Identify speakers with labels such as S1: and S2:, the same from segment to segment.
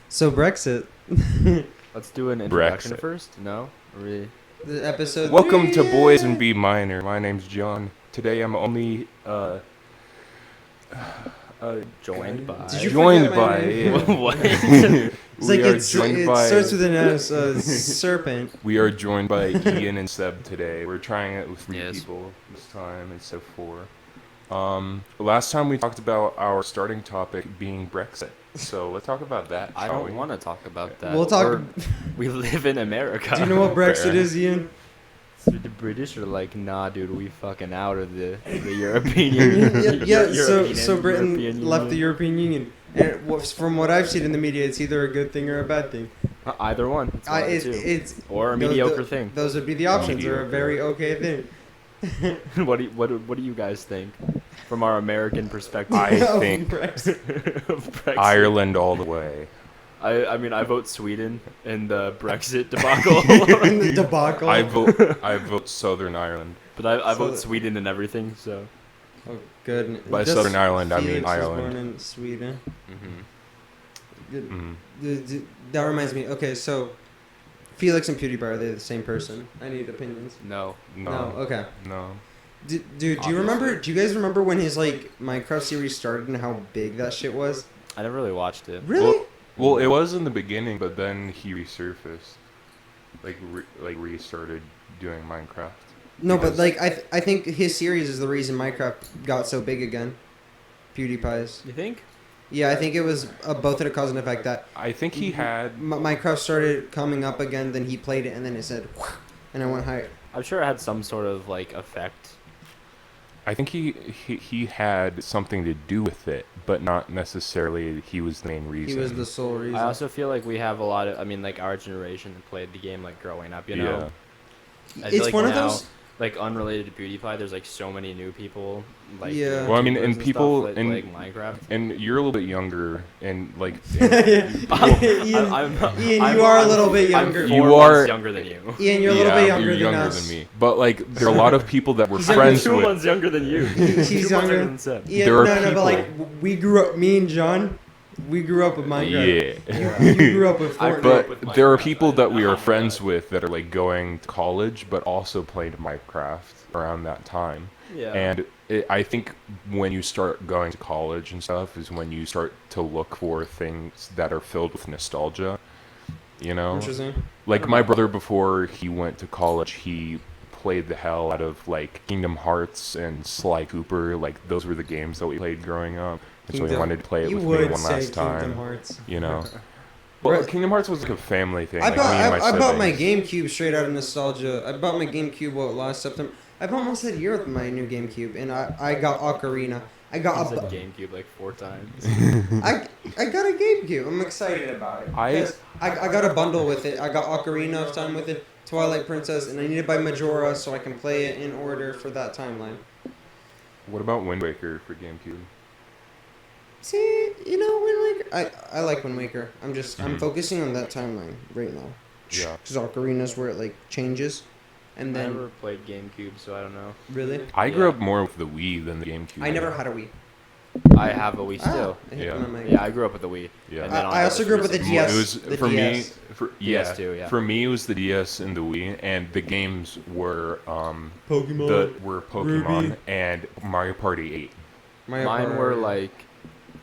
S1: So Brexit.
S2: Let's do an introduction
S3: Brexit.
S2: first. No, really.
S1: The episode.
S3: Welcome to
S1: 3.
S3: Boys in B Minor. My name's John. Today I'm only
S2: Joined by.
S1: Did you
S3: joined
S1: forget my
S3: by.
S1: name?
S2: What?
S1: It's like
S3: we are
S1: it
S3: joined by.
S1: starts with an S. Serpent.
S3: We are joined by Ian and Seb today. We're trying it with 3
S2: Yes.
S3: people this time instead of 4. Last time we talked about our starting topic being Brexit. So let's talk about that.
S2: I
S3: shall
S2: don't
S3: we?
S2: want to talk about that.
S1: We'll talk.
S2: We live in America.
S1: Do you know what Brexit
S3: Fair.
S1: is, Ian?
S2: So the British are like, nah, dude, we fucking out of the European Union.
S1: Yeah.
S2: European
S1: So Britain
S2: European
S1: left the
S2: Union.
S1: European Union, and from what I've seen in the media, it's either a good thing or a bad thing.
S2: Either one. It's one of the
S1: It's,
S2: two.
S1: it's
S2: Or a
S1: those-
S2: mediocre
S1: tho-
S2: thing.
S1: Those would be the options, or a
S3: Mediocre.
S1: very okay thing.
S2: What do you guys think, from our American perspective?
S3: I
S1: Of
S3: think
S1: Brexit.
S2: of Brexit?
S3: Ireland all the way.
S2: I mean, I vote Sweden in the Brexit debacle.
S1: In the debacle.
S3: I vote Southern Ireland.
S2: But I
S1: So-
S2: vote Sweden in everything, so.
S1: Oh, good.
S3: By
S1: Just
S3: Southern Ireland, I mean
S1: Felix was
S3: Ireland.
S1: born in Sweden.
S2: Mm-hmm.
S1: Good.
S3: Mhm.
S1: That reminds me. Okay, so Felix and PewDiePie, are they the same person? I need opinions.
S2: No.
S3: No.
S1: Okay.
S3: No.
S1: Dude, do you remember? Do you guys remember when his like Minecraft series started and how big that shit was?
S2: I never really watched it.
S1: Really?
S3: Well, it was in the beginning, but then he resurfaced, restarted doing Minecraft.
S1: No, but
S3: because-
S1: like I think his series is the reason Minecraft got so big again. PewDiePie's.
S2: You think?
S1: Yeah, I think it was both at a cause and effect that
S3: I think he had.
S1: Minecraft started coming up again. Then he played it, and then it said, and I went higher.
S2: I'm sure it had some sort of like effect.
S3: I think he had something to do with it, but not necessarily he was the main reason.
S1: He was the sole reason.
S2: I also feel like we have a lot of, I mean, like our generation played the game like growing up, you know. I feel
S1: It's
S2: like
S1: one of
S2: now,
S1: those.
S2: like unrelated to PewDiePie. There's like so many new people, like
S1: Yeah.
S3: Well, I mean,
S2: YouTubers
S3: and
S2: stuff
S3: people-
S2: that
S3: and-
S2: like Minecraft.
S3: And you're a little bit younger, and like
S1: Ian,
S2: I'm-
S1: you are a
S2: I'm-
S1: little bit
S2: I'm
S1: younger.
S2: 4
S3: You
S2: months
S3: are-
S2: younger than you.
S1: Ian, you're a little bit
S3: yeah,
S1: younger,
S3: you're
S1: than
S3: younger
S1: us.
S3: than me. But like, there are a lot of people that we're
S1: He's
S3: friends
S2: I'm 2
S3: with.
S2: months younger than you.
S1: He's
S2: 2 months
S1: younger.
S2: than Seb.
S1: Ian,
S3: There are
S1: no, but like
S3: people-
S1: we grew up. Me and John, we grew up with Minecraft.
S3: Yeah.
S1: You grew up with
S2: I
S1: Fortnite.
S2: grew up with
S3: But there are
S2: Minecraft.
S3: people that we are friends with that are like going to college, but also played Minecraft around that time.
S2: Yeah.
S3: And I think when you start going to college and stuff is when you start to look for things that are filled with nostalgia. You know,
S1: Interesting.
S3: like my brother before he went to college, he played the hell out of like Kingdom Hearts and Sly Cooper. Like those were the games that we played growing up. And so he wanted to play it
S1: You
S3: with me
S1: would
S3: one
S1: say
S3: last
S1: Kingdom
S3: time.
S1: Hearts.
S3: You know. Well,
S1: Right.
S3: Kingdom Hearts was like a family thing.
S1: I
S3: like me and my
S1: bought my
S3: siblings.
S1: GameCube straight out of nostalgia. I bought my GameCube last September. I've almost had a year with my new GameCube, and I got Ocarina. I
S2: I
S1: got
S2: said
S1: a,
S2: GameCube like 4 times.
S1: I got a GameCube. I'm excited about it.
S3: I-
S1: 'Cause I got a bundle with it. I got Ocarina of Time with it, Twilight Princess, and I need to buy Majora so I can play it in order for that timeline.
S3: What about Wind Waker for GameCube?
S1: See, you know, Wind Waker. I like Wind Waker. I'm
S3: Mhm.
S1: focusing on that timeline right now.
S3: Yeah.
S1: Because Ocarina's where it like changes, and
S2: I
S1: then
S2: never played GameCube, so I don't know.
S1: really,
S3: I grew
S2: Yeah.
S3: up more with the Wii than the GameCube.
S1: I never had a Wii.
S2: I have a Wii still.
S1: I hit
S3: Yeah.
S1: one on my-
S2: Yeah, I grew up with the Wii.
S3: Yeah.
S2: And then
S1: I also grew up with the
S2: 360.
S1: DS.
S3: It was
S1: the
S3: for
S1: DS.
S3: me. For
S2: DS2, yeah.
S3: For me, it was the DS and the Wii, and the games were
S1: Pokemon.
S3: Pokemon
S1: Ruby.
S3: and Mario Party 8.
S2: Mine were like,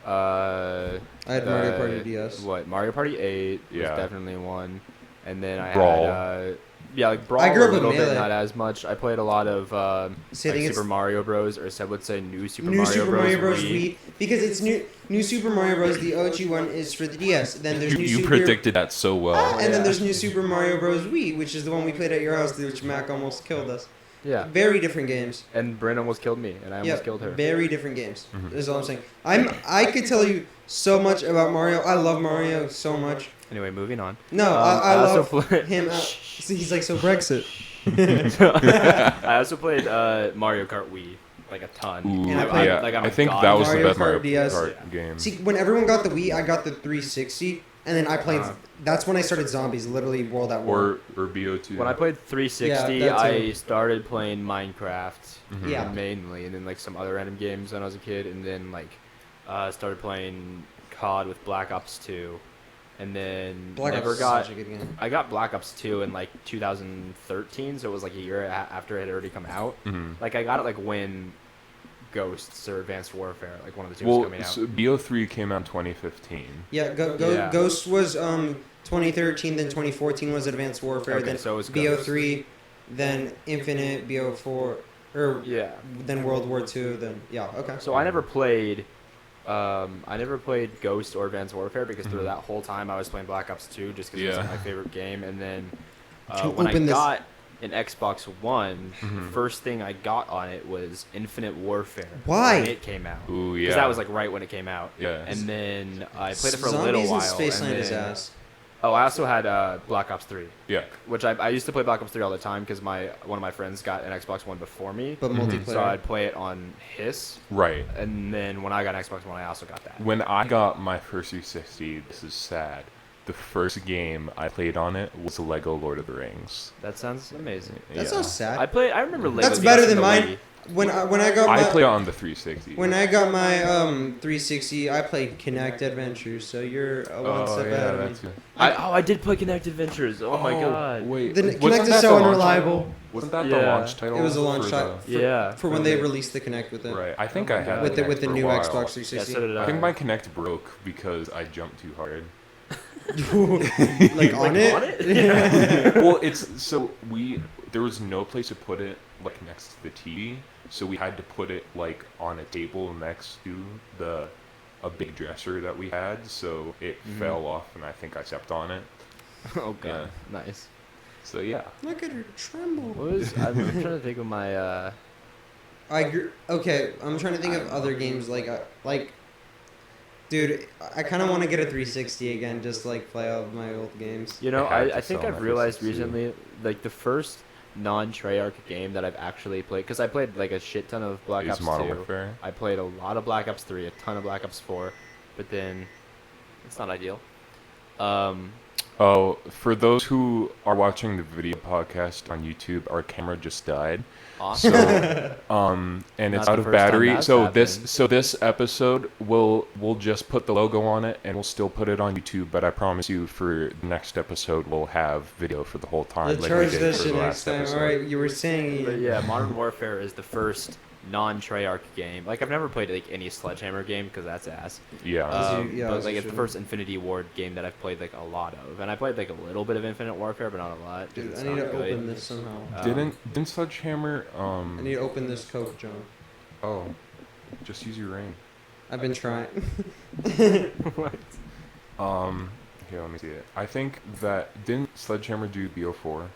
S1: I had Mario
S2: the-
S1: Party DS.
S2: What? Mario Party 8 was
S3: Yeah.
S2: definitely one, and then I
S3: Brawl.
S2: had like Brawl
S1: I grew
S2: a
S1: up with
S2: little bit,
S1: Melee.
S2: not as much. I played a lot of
S1: See, I
S2: like
S1: think it's
S2: Super Mario Bros. Or Seb would say New Super
S1: New
S2: Mario
S1: Super
S2: Bros.
S1: Mario Bros.
S2: Wii.
S1: Wii because it's New Super Mario Bros. The OG one is for the DS. Then there's New
S3: You
S1: Super
S3: predicted that so well.
S1: and then
S2: Yeah.
S1: there's New Super Mario Bros. Wii, which is the one we played at your house, which Mac almost killed us.
S2: Yeah,
S1: Very different games.
S2: and Bryn almost killed me, and I almost killed her.
S1: Very different games.
S3: Mhm.
S1: Is all I'm saying. I could tell you so much about Mario. I love Mario so much.
S2: Anyway, moving on.
S1: No, I
S2: also
S1: love
S2: played.
S1: him. See, he's like so Brexit.
S2: I also played Mario Kart Wii like a ton.
S3: Ooh,
S1: And I played-
S3: yeah,
S2: like, I'm
S3: I
S2: a
S3: think
S2: god.
S3: that was the
S1: Mario
S3: best Mario
S1: Kart DS.
S3: Kart game.
S1: See, when everyone got the Wii, I got the 360, and then I played.
S2: Uh.
S1: That's when I started Zombies, literally World at War.
S3: Or BO2.
S2: When I played 360,
S1: Yeah, that too.
S2: I started playing Minecraft
S3: Mhm.
S1: Yeah.
S2: mainly, and then like some other random games when I was a kid, and then like started playing COD with Black Ops 2. and then
S1: Black
S2: never
S1: Ops is
S2: got.
S1: such a good game.
S2: I got Black Ops 2 in like 2013, so it was like a year after it had already come out.
S3: Mhm.
S2: Like I got it like when Ghosts or Advanced Warfare, like one of the two was
S3: Well,
S2: coming out.
S3: so BO3 came out in 2015.
S1: Yeah,
S2: Yeah.
S1: Ghost was 2013, then 2014 was Advanced Warfare,
S2: Okay,
S1: then
S2: so it was
S1: BO3, then Infinite, BO4, or
S2: Yeah.
S1: then World War II, then yeah, okay.
S2: So I never played Ghost or Advanced Warfare because through
S3: Mhm.
S2: that whole time I was playing Black Ops 2 just because it
S3: Yeah.
S2: was my favorite game. And then
S1: Can
S2: when I
S1: open this-
S2: got an Xbox One,
S3: Mhm.
S2: the first thing I got on it was Infinite Warfare.
S1: Why?
S2: When it came out.
S3: Ooh, yeah.
S2: Because that was like right when it came out.
S3: Yeah.
S2: And then I played it for a
S1: Zombies
S2: little
S1: in
S2: while.
S1: Spaceland
S2: and
S1: is
S2: then,
S1: ass.
S2: Oh, I also had Black Ops 3,
S3: Yeah.
S2: which I used to play Black Ops 3 all the time because one of my friends got an Xbox One before me.
S1: But multiplayer.
S2: So I'd play it on his.
S3: Right.
S2: And then when I got an Xbox One, I also got that.
S3: When I got my first 360, this is sad. The first game I played on it was Lego Lord of the Rings.
S2: That sounds amazing.
S1: That's
S3: Yeah.
S1: so sad.
S2: I remember Lego
S1: That's
S2: games
S1: better
S2: from
S1: than
S2: the
S1: mine.
S2: Wii.
S1: When I got
S3: I
S1: my
S3: played on the 360.
S1: when I got my 360, I played Kinect Adventures. So you're one step ahead of me.
S3: that's good.
S2: I did play Kinect Adventures. Oh my god.
S3: Wait,
S1: The
S3: wasn't
S1: Kinect is
S3: that
S1: so
S3: the launch
S1: unreliable.
S3: title? Wasn't that the
S2: Yeah.
S3: launch title?
S1: It was a launch
S3: for
S1: title
S3: the-
S2: Yeah.
S1: for when they released the Kinect with it.
S3: Right. I think
S2: Oh
S3: I
S2: my
S3: had
S2: God.
S1: With the
S3: Kinect for a
S1: new
S3: while.
S1: Xbox
S2: Yeah,
S1: 360.
S2: so did
S3: I think my Kinect broke because I jumped too hard.
S1: like on it.
S2: On it?
S3: Well, there was no place to put it like next to the TV, so we had to put it like on a table next to a big dresser that we had, so it fell off and I think I stepped on it.
S2: Oh god. Nice.
S3: So yeah.
S1: Look at her tremble.
S2: I'm trying to think of my
S1: Okay, I'm trying to think of other games like. Dude, I kind of want to get a 360 again, just to, like play all of my old games.
S2: You know,
S3: I had
S2: I
S3: to
S2: think
S3: sell
S2: I've
S3: my
S2: realized
S3: 360.
S2: recently, like the first non-Treyarch game that I've actually played, because I played like a shit ton of Black
S3: Is
S2: Ops
S3: Modern
S2: 2.
S3: Warfare.
S2: I played a lot of Black Ops 3, a ton of Black Ops 4, but then it's not ideal.
S3: Oh, for those who are watching the video podcast on YouTube, our camera just died.
S2: Awesome.
S3: So, and it's
S2: Not
S3: out
S2: the
S3: of
S2: first time
S3: battery.
S2: that's
S3: So
S2: happened.
S3: this episode we'll just put the logo on it, and we'll still put it on YouTube. But I promise you, for the next episode, we'll have video for the whole time.
S1: Let's
S3: like we
S1: charge
S3: did
S1: that
S3: for
S1: shit
S3: the
S1: next
S3: last
S1: time.
S3: episode.
S1: All right, you were saying.
S2: But yeah, Modern Warfare is the first non-Treyarch game. Like I've never played like any Sledgehammer game because that's ass.
S3: Yeah.
S1: Yeah,
S2: But
S1: as
S2: like
S1: you
S2: it's the
S1: should.
S2: first Infinity Ward game that I've played like a lot of, and I played like a little bit of Infinite Warfare, but not a lot. 'cause
S1: Dude,
S2: it's
S1: I need
S2: not
S1: to
S2: good.
S1: open this somehow.
S3: Didn't Sledgehammer
S1: I need to open this Coke, John.
S3: Oh, just use your ring.
S1: I've been trying.
S2: What?
S3: Here, let me see it. I think that didn't Sledgehammer do BO4?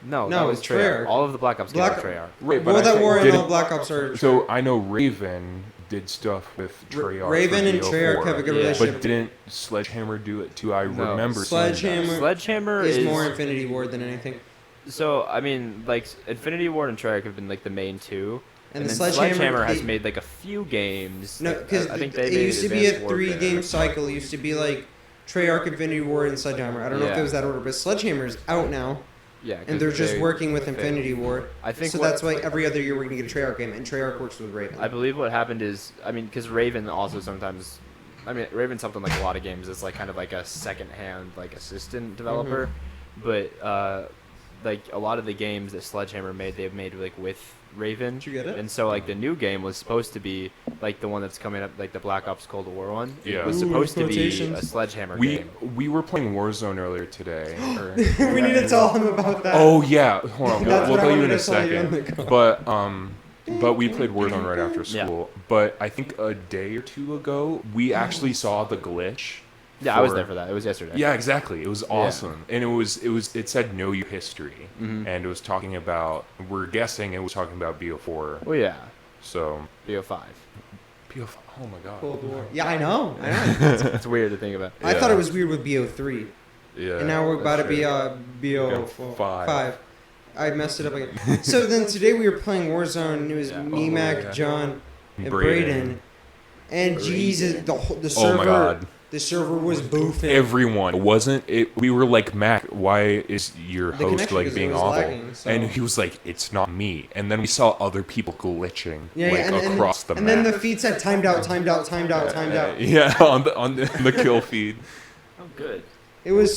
S2: No,
S1: No,
S2: that was
S1: it's
S2: Treyarch.
S1: Treyarch.
S2: All of the Black Ops games
S1: Black-
S2: are Treyarch.
S3: Right,
S1: World at War and
S3: didn't-
S1: all Black Ops are.
S3: So I know Raven did stuff with Treyarch.
S1: Raven
S3: for
S1: and
S3: BO4,
S1: Treyarch have a good
S2: Yeah.
S1: relationship.
S3: But didn't Sledgehammer do it too? I
S2: No.
S3: remember seeing that.
S1: Sledgehammer
S2: Sledgehammer
S1: is more Infinity Ward than anything.
S2: So I mean, like Infinity Ward and Treyarch have been like the main two,
S1: And
S2: and
S1: the
S2: then
S1: Sledgehammer
S2: has
S1: they-
S2: made like a few games.
S1: No, because
S2: I think
S1: it
S2: they
S1: used to be a 3-game cycle. It used to be like Treyarch, Infinity Ward, and Sledgehammer. I don't know if
S2: Yeah.
S1: it was that order, but Sledgehammer's out now,
S2: Yeah, 'cause
S1: and they're just
S2: they-
S1: working with
S2: they-
S1: Infinity Ward.
S2: I think
S1: So
S2: what-
S1: that's why every other year we're gonna get a Treyarch game, and Treyarch works with Raven.
S2: I believe what happened is, I mean, because Raven also sometimes, I mean, Raven's something like a lot of games is like kind of like a second-hand like assistant developer, but like a lot of the games that Sledgehammer made, they've made like with Raven.
S1: Did you get it?
S2: And so like the new game was supposed to be like the one that's coming up, like the Black Ops Cold War one.
S3: Yeah.
S2: It was
S1: Ooh,
S2: supposed to be
S1: quotations.
S2: a Sledgehammer
S3: We
S2: game.
S3: we were playing Warzone earlier today.
S1: we need to tell him about that.
S3: Oh yeah, hold on.
S1: That's
S3: We'll
S1: what I
S3: tell you in
S1: wanted
S3: a
S1: to tell you on the
S3: second.
S1: call.
S3: But we played Warzone right after
S2: Yeah.
S3: school. But I think a day or two ago, we actually saw the glitch.
S2: Yeah, I was there for that. It was yesterday.
S3: Yeah, exactly. It was awesome, and it said know your history,
S2: Mhm.
S3: and it was talking about. We're guessing it was talking about BO4.
S2: Well, yeah,
S3: So
S2: BO5.
S3: BO4. Oh my god.
S1: Cold War. Yeah, I know. I know.
S2: It's weird to think about.
S1: I
S3: Yeah.
S1: thought it was weird with BO3,
S3: Yeah.
S1: and now we're about to be
S3: Five.
S1: BO5. I messed it up again. So then today we were playing Warzone, and it was
S2: Yeah.
S1: me,
S3: Oh,
S1: Mac,
S3: yeah.
S1: John, and
S3: Braden.
S1: Braden. And Jesus, the
S3: Oh
S1: server,
S3: my god.
S1: the server was boofing.
S3: Everyone wasn't it. We were like, Mac, why is your
S1: The
S3: host
S1: connection
S3: like
S1: was
S3: being
S1: always
S3: awful?
S1: lagging, so-
S3: And he was like, it's not me. And then we saw other people glitching
S1: Yeah,
S3: like
S1: and
S3: across the
S1: and
S3: map.
S1: then the feed said timed out, timed out, timed out, timed out.
S3: Yeah, on the kill feed.
S2: Oh, good.
S1: It was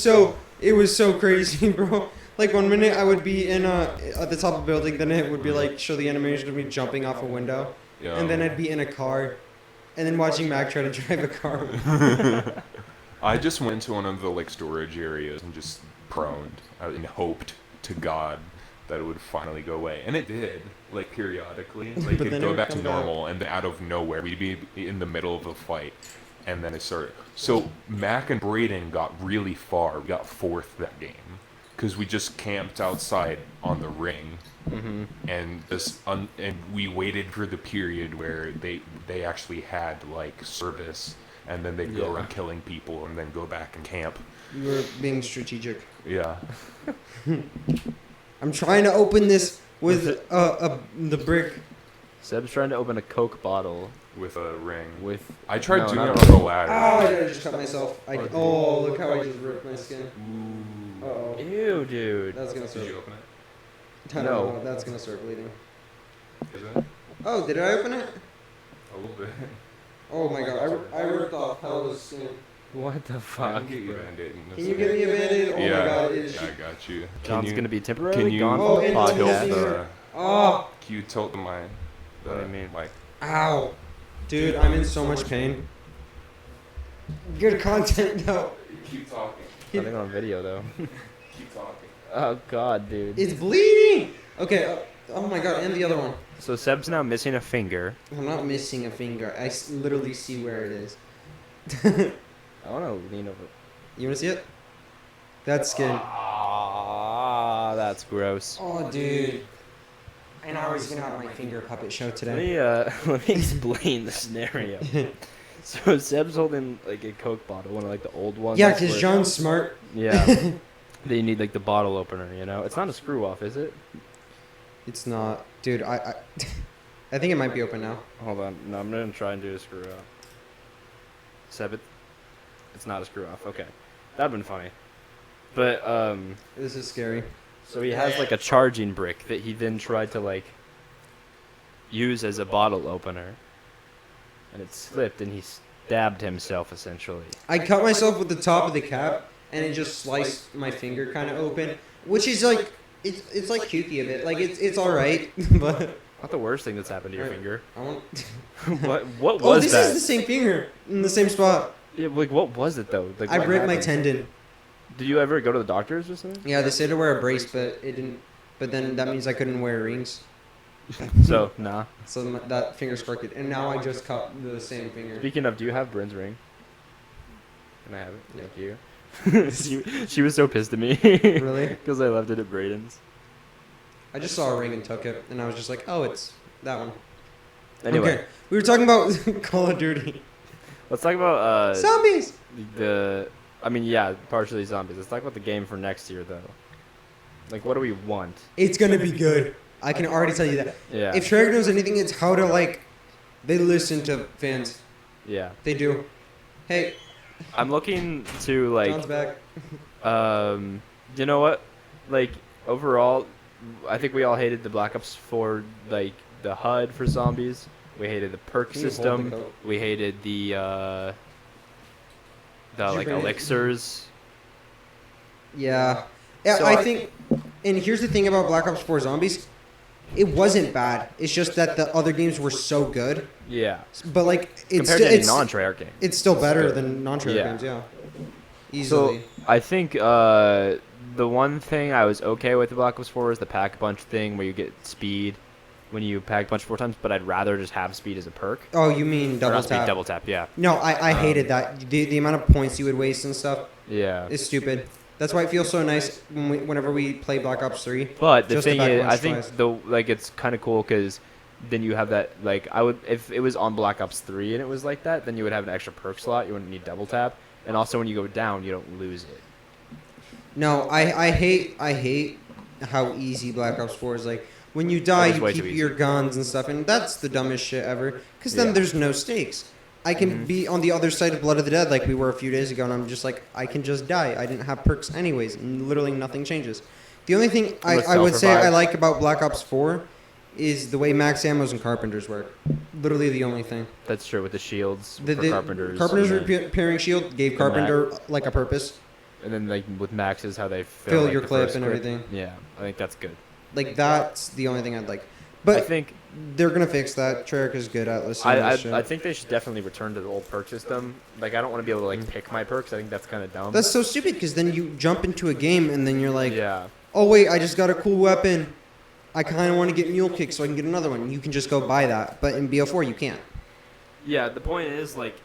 S1: so crazy, bro. Like 1 minute I would be in at the top of a building, then it would be like show the animation of me jumping off a window,
S3: Yeah.
S1: and then I'd be in a car, and then watching Mac try to drive a car.
S3: I just went to one of the like storage areas and just proned and hoped to God that it would finally go away, and it did. Like periodically, like
S1: But
S3: it'd
S1: then it
S3: go
S1: would
S3: back to
S1: come back.
S3: normal, and then out of nowhere we'd be in the middle of a fight, and then it started. So Mac and Braden got really far. We got fourth that game because we just camped outside on the ring, and and we waited for the period where they actually had like service, and then they'd go
S2: Yeah.
S3: around killing people and then go back and camp.
S1: You were being strategic.
S3: Yeah.
S1: I'm trying to open this with the brick.
S2: Seb's trying to open a Coke bottle
S3: With a ring.
S2: with.
S3: I tried
S2: No,
S3: doing
S2: not
S3: it
S2: a
S3: on the ladder.
S1: I just cut myself. Oh, look how I just ripped my skin.
S3: Ooh.
S1: Uh-oh.
S2: Ew, dude.
S1: That's gonna
S3: Did
S1: start.
S3: you open it?
S1: I don't
S2: No.
S1: know, that's gonna start bleeding.
S3: Is it?
S1: Oh, did I open it?
S3: A little bit.
S1: Oh my god, I ripped off hell of skin.
S2: What the
S3: I
S2: fuck?
S3: can get you a Band-Aid in a
S1: Can you
S3: second.
S1: give me a Band-Aid? Oh
S3: Yeah,
S1: my god, it is.
S3: yeah, I got you.
S2: John's gonna be temporarily
S3: can you-
S2: gone
S1: Oh,
S2: from the
S1: and
S3: tilt
S1: John's
S2: podcast.
S1: finger.
S3: the,
S1: Oh,
S3: can you tilt the mic?
S2: What do you mean?
S3: Like,
S1: ow. Dude, I'm in so much pain. Good content, though.
S3: keep talking.
S2: Nothing on video though.
S3: Keep talking.
S2: Oh god, dude.
S1: It's bleeding! Okay, oh my god, and the other one.
S2: So Seb's now missing a finger.
S1: I'm not missing a finger. I literally see where it is.
S2: I want to lean over.
S1: You wanna see it? That's skin.
S2: Ah, that's gross.
S1: Oh, dude. And I was gonna have my finger puppet show
S2: Let
S1: today.
S2: me let me explain the scenario. So Seb's holding like a Coke bottle, one of like the old ones.
S1: Yeah, because
S2: where-
S1: John's smart.
S2: Yeah. Then you need like the bottle opener, you know? It's not a screw off, is it?
S1: It's not. Dude, I think it might be open now.
S2: Hold on. No, I'm gonna try and do a screw off. Seb, it's not a screw off. Okay, that'd been funny. But
S1: This is scary.
S2: so he has like a charging brick that he then tried to like use as a bottle opener, and it slipped and he stabbed himself essentially.
S1: I cut myself with the top of the cap, and it just sliced my finger kind of open, which is like it's like kooky a bit. Like it's all right, but
S2: Not the worst thing that's happened to your
S1: Right.
S2: finger.
S1: I want.
S2: What
S1: Oh,
S2: was
S1: this
S2: that?
S1: is the same finger in the same spot.
S2: Yeah, like what was it though? Like
S1: I
S2: what
S1: ripped my
S2: happened?
S1: tendon.
S2: Did you ever go to the doctors or something?
S1: Yeah, they said to wear a brace, but it didn't. But then that means I couldn't wear rings,
S2: So nah.
S1: so that finger's crooked. And now I just cut the same finger.
S2: Speaking of, do you have Bryn's ring? Can I have it?
S1: Yeah.
S2: Thank you. she was so pissed at me.
S1: Really?
S2: Because I left it at Braden's.
S1: I just saw a ring and took it, and I was just like, oh, it's that one.
S2: Anyway,
S1: Okay, we were talking about Call of Duty.
S2: let's talk about
S1: Zombies!
S2: I mean, yeah, partially zombies. Let's talk about the game for next year, though. Like, what do we want?
S1: It's gonna be good. I can already tell you that.
S2: Yeah.
S1: If Treyarch knows anything, it's how to, like, they listen to fans.
S2: Yeah.
S1: They do. Hey,
S2: I'm looking to, like,
S1: John's back.
S2: you know what? Like, overall, I think we all hated the Black Ops 4, like, the HUD for zombies. We hated the perk
S1: Can you hold the
S2: system.
S1: coat?
S2: We hated the
S1: you
S2: like,
S1: bring it?
S2: elixirs.
S1: Yeah. Yeah,
S2: So
S1: I
S2: I-
S1: think, and here's the thing about Black Ops 4 Zombies. It wasn't bad. It's just that the other games were so good.
S2: Yeah.
S1: But, like, it's
S2: Compared to any
S1: it's,
S2: non-Treyarch game.
S1: it's still better
S2: good.
S1: than non-Treyarch
S2: Yeah.
S1: games, yeah.
S2: So
S1: Easily.
S2: I think the one thing I was okay with the Black Ops 4 is the pack a punch thing where you get speed when you pack a punch 4 times, but I'd rather just have speed as a perk.
S1: Oh, you mean
S2: Or
S1: double
S2: not speed,
S1: tap?
S2: double tap, yeah.
S1: No, I hated that. The amount of points you would waste and stuff
S2: Yeah.
S1: is stupid. That's why it feels so nice whenever we play Black Ops 3.
S2: But the
S1: Just the
S2: thing
S1: back
S2: is,
S1: ones
S2: I think
S1: twice.
S2: it's kind of cool because then you have that, like, I would, if it was on Black Ops 3 and it was like that, then you would have an extra perk slot. You wouldn't need double tap. And also when you go down, you don't lose it.
S1: No, I hate how easy Black Ops 4 is. Like, when you die,
S2: That is
S1: you
S2: way
S1: keep
S2: too easy.
S1: your guns and stuff, and that's the dumbest shit ever. Because then
S2: Yeah.
S1: there's no stakes. I can be on the other side of Blood of the Dead like we were a few days ago, and I'm just like, I can just die. I didn't have perks anyways, and literally nothing changes. The only thing
S2: Unless
S1: I would say I
S2: self-revive.
S1: like about Black Ops 4 is the way max ammos and carpenters work. Literally the only thing.
S2: That's true with the shields
S1: The
S2: for carpenters.
S1: Carpenter's
S2: and then-
S1: repairing shield gave Carpenter like a purpose.
S2: And then like with maxes, how they
S1: Fill
S2: like,
S1: your
S2: the
S1: clip
S2: first
S1: and everything.
S2: Yeah, I think that's good.
S1: Like that's the only thing I'd like. But
S2: I think
S1: they're gonna fix that. Treyarch is good at listening to this shit.
S2: I think they should definitely return to the old perk system. Like I don't want to be able to like pick my perks. I think that's kind of dumb.
S1: That's so stupid because then you jump into a game and then you're like,
S2: yeah.
S1: oh wait, I just got a cool weapon. I kind of want to get mule kick so I can get another one. You can just go buy that, but in BO4 you can't.
S2: Yeah, the point is like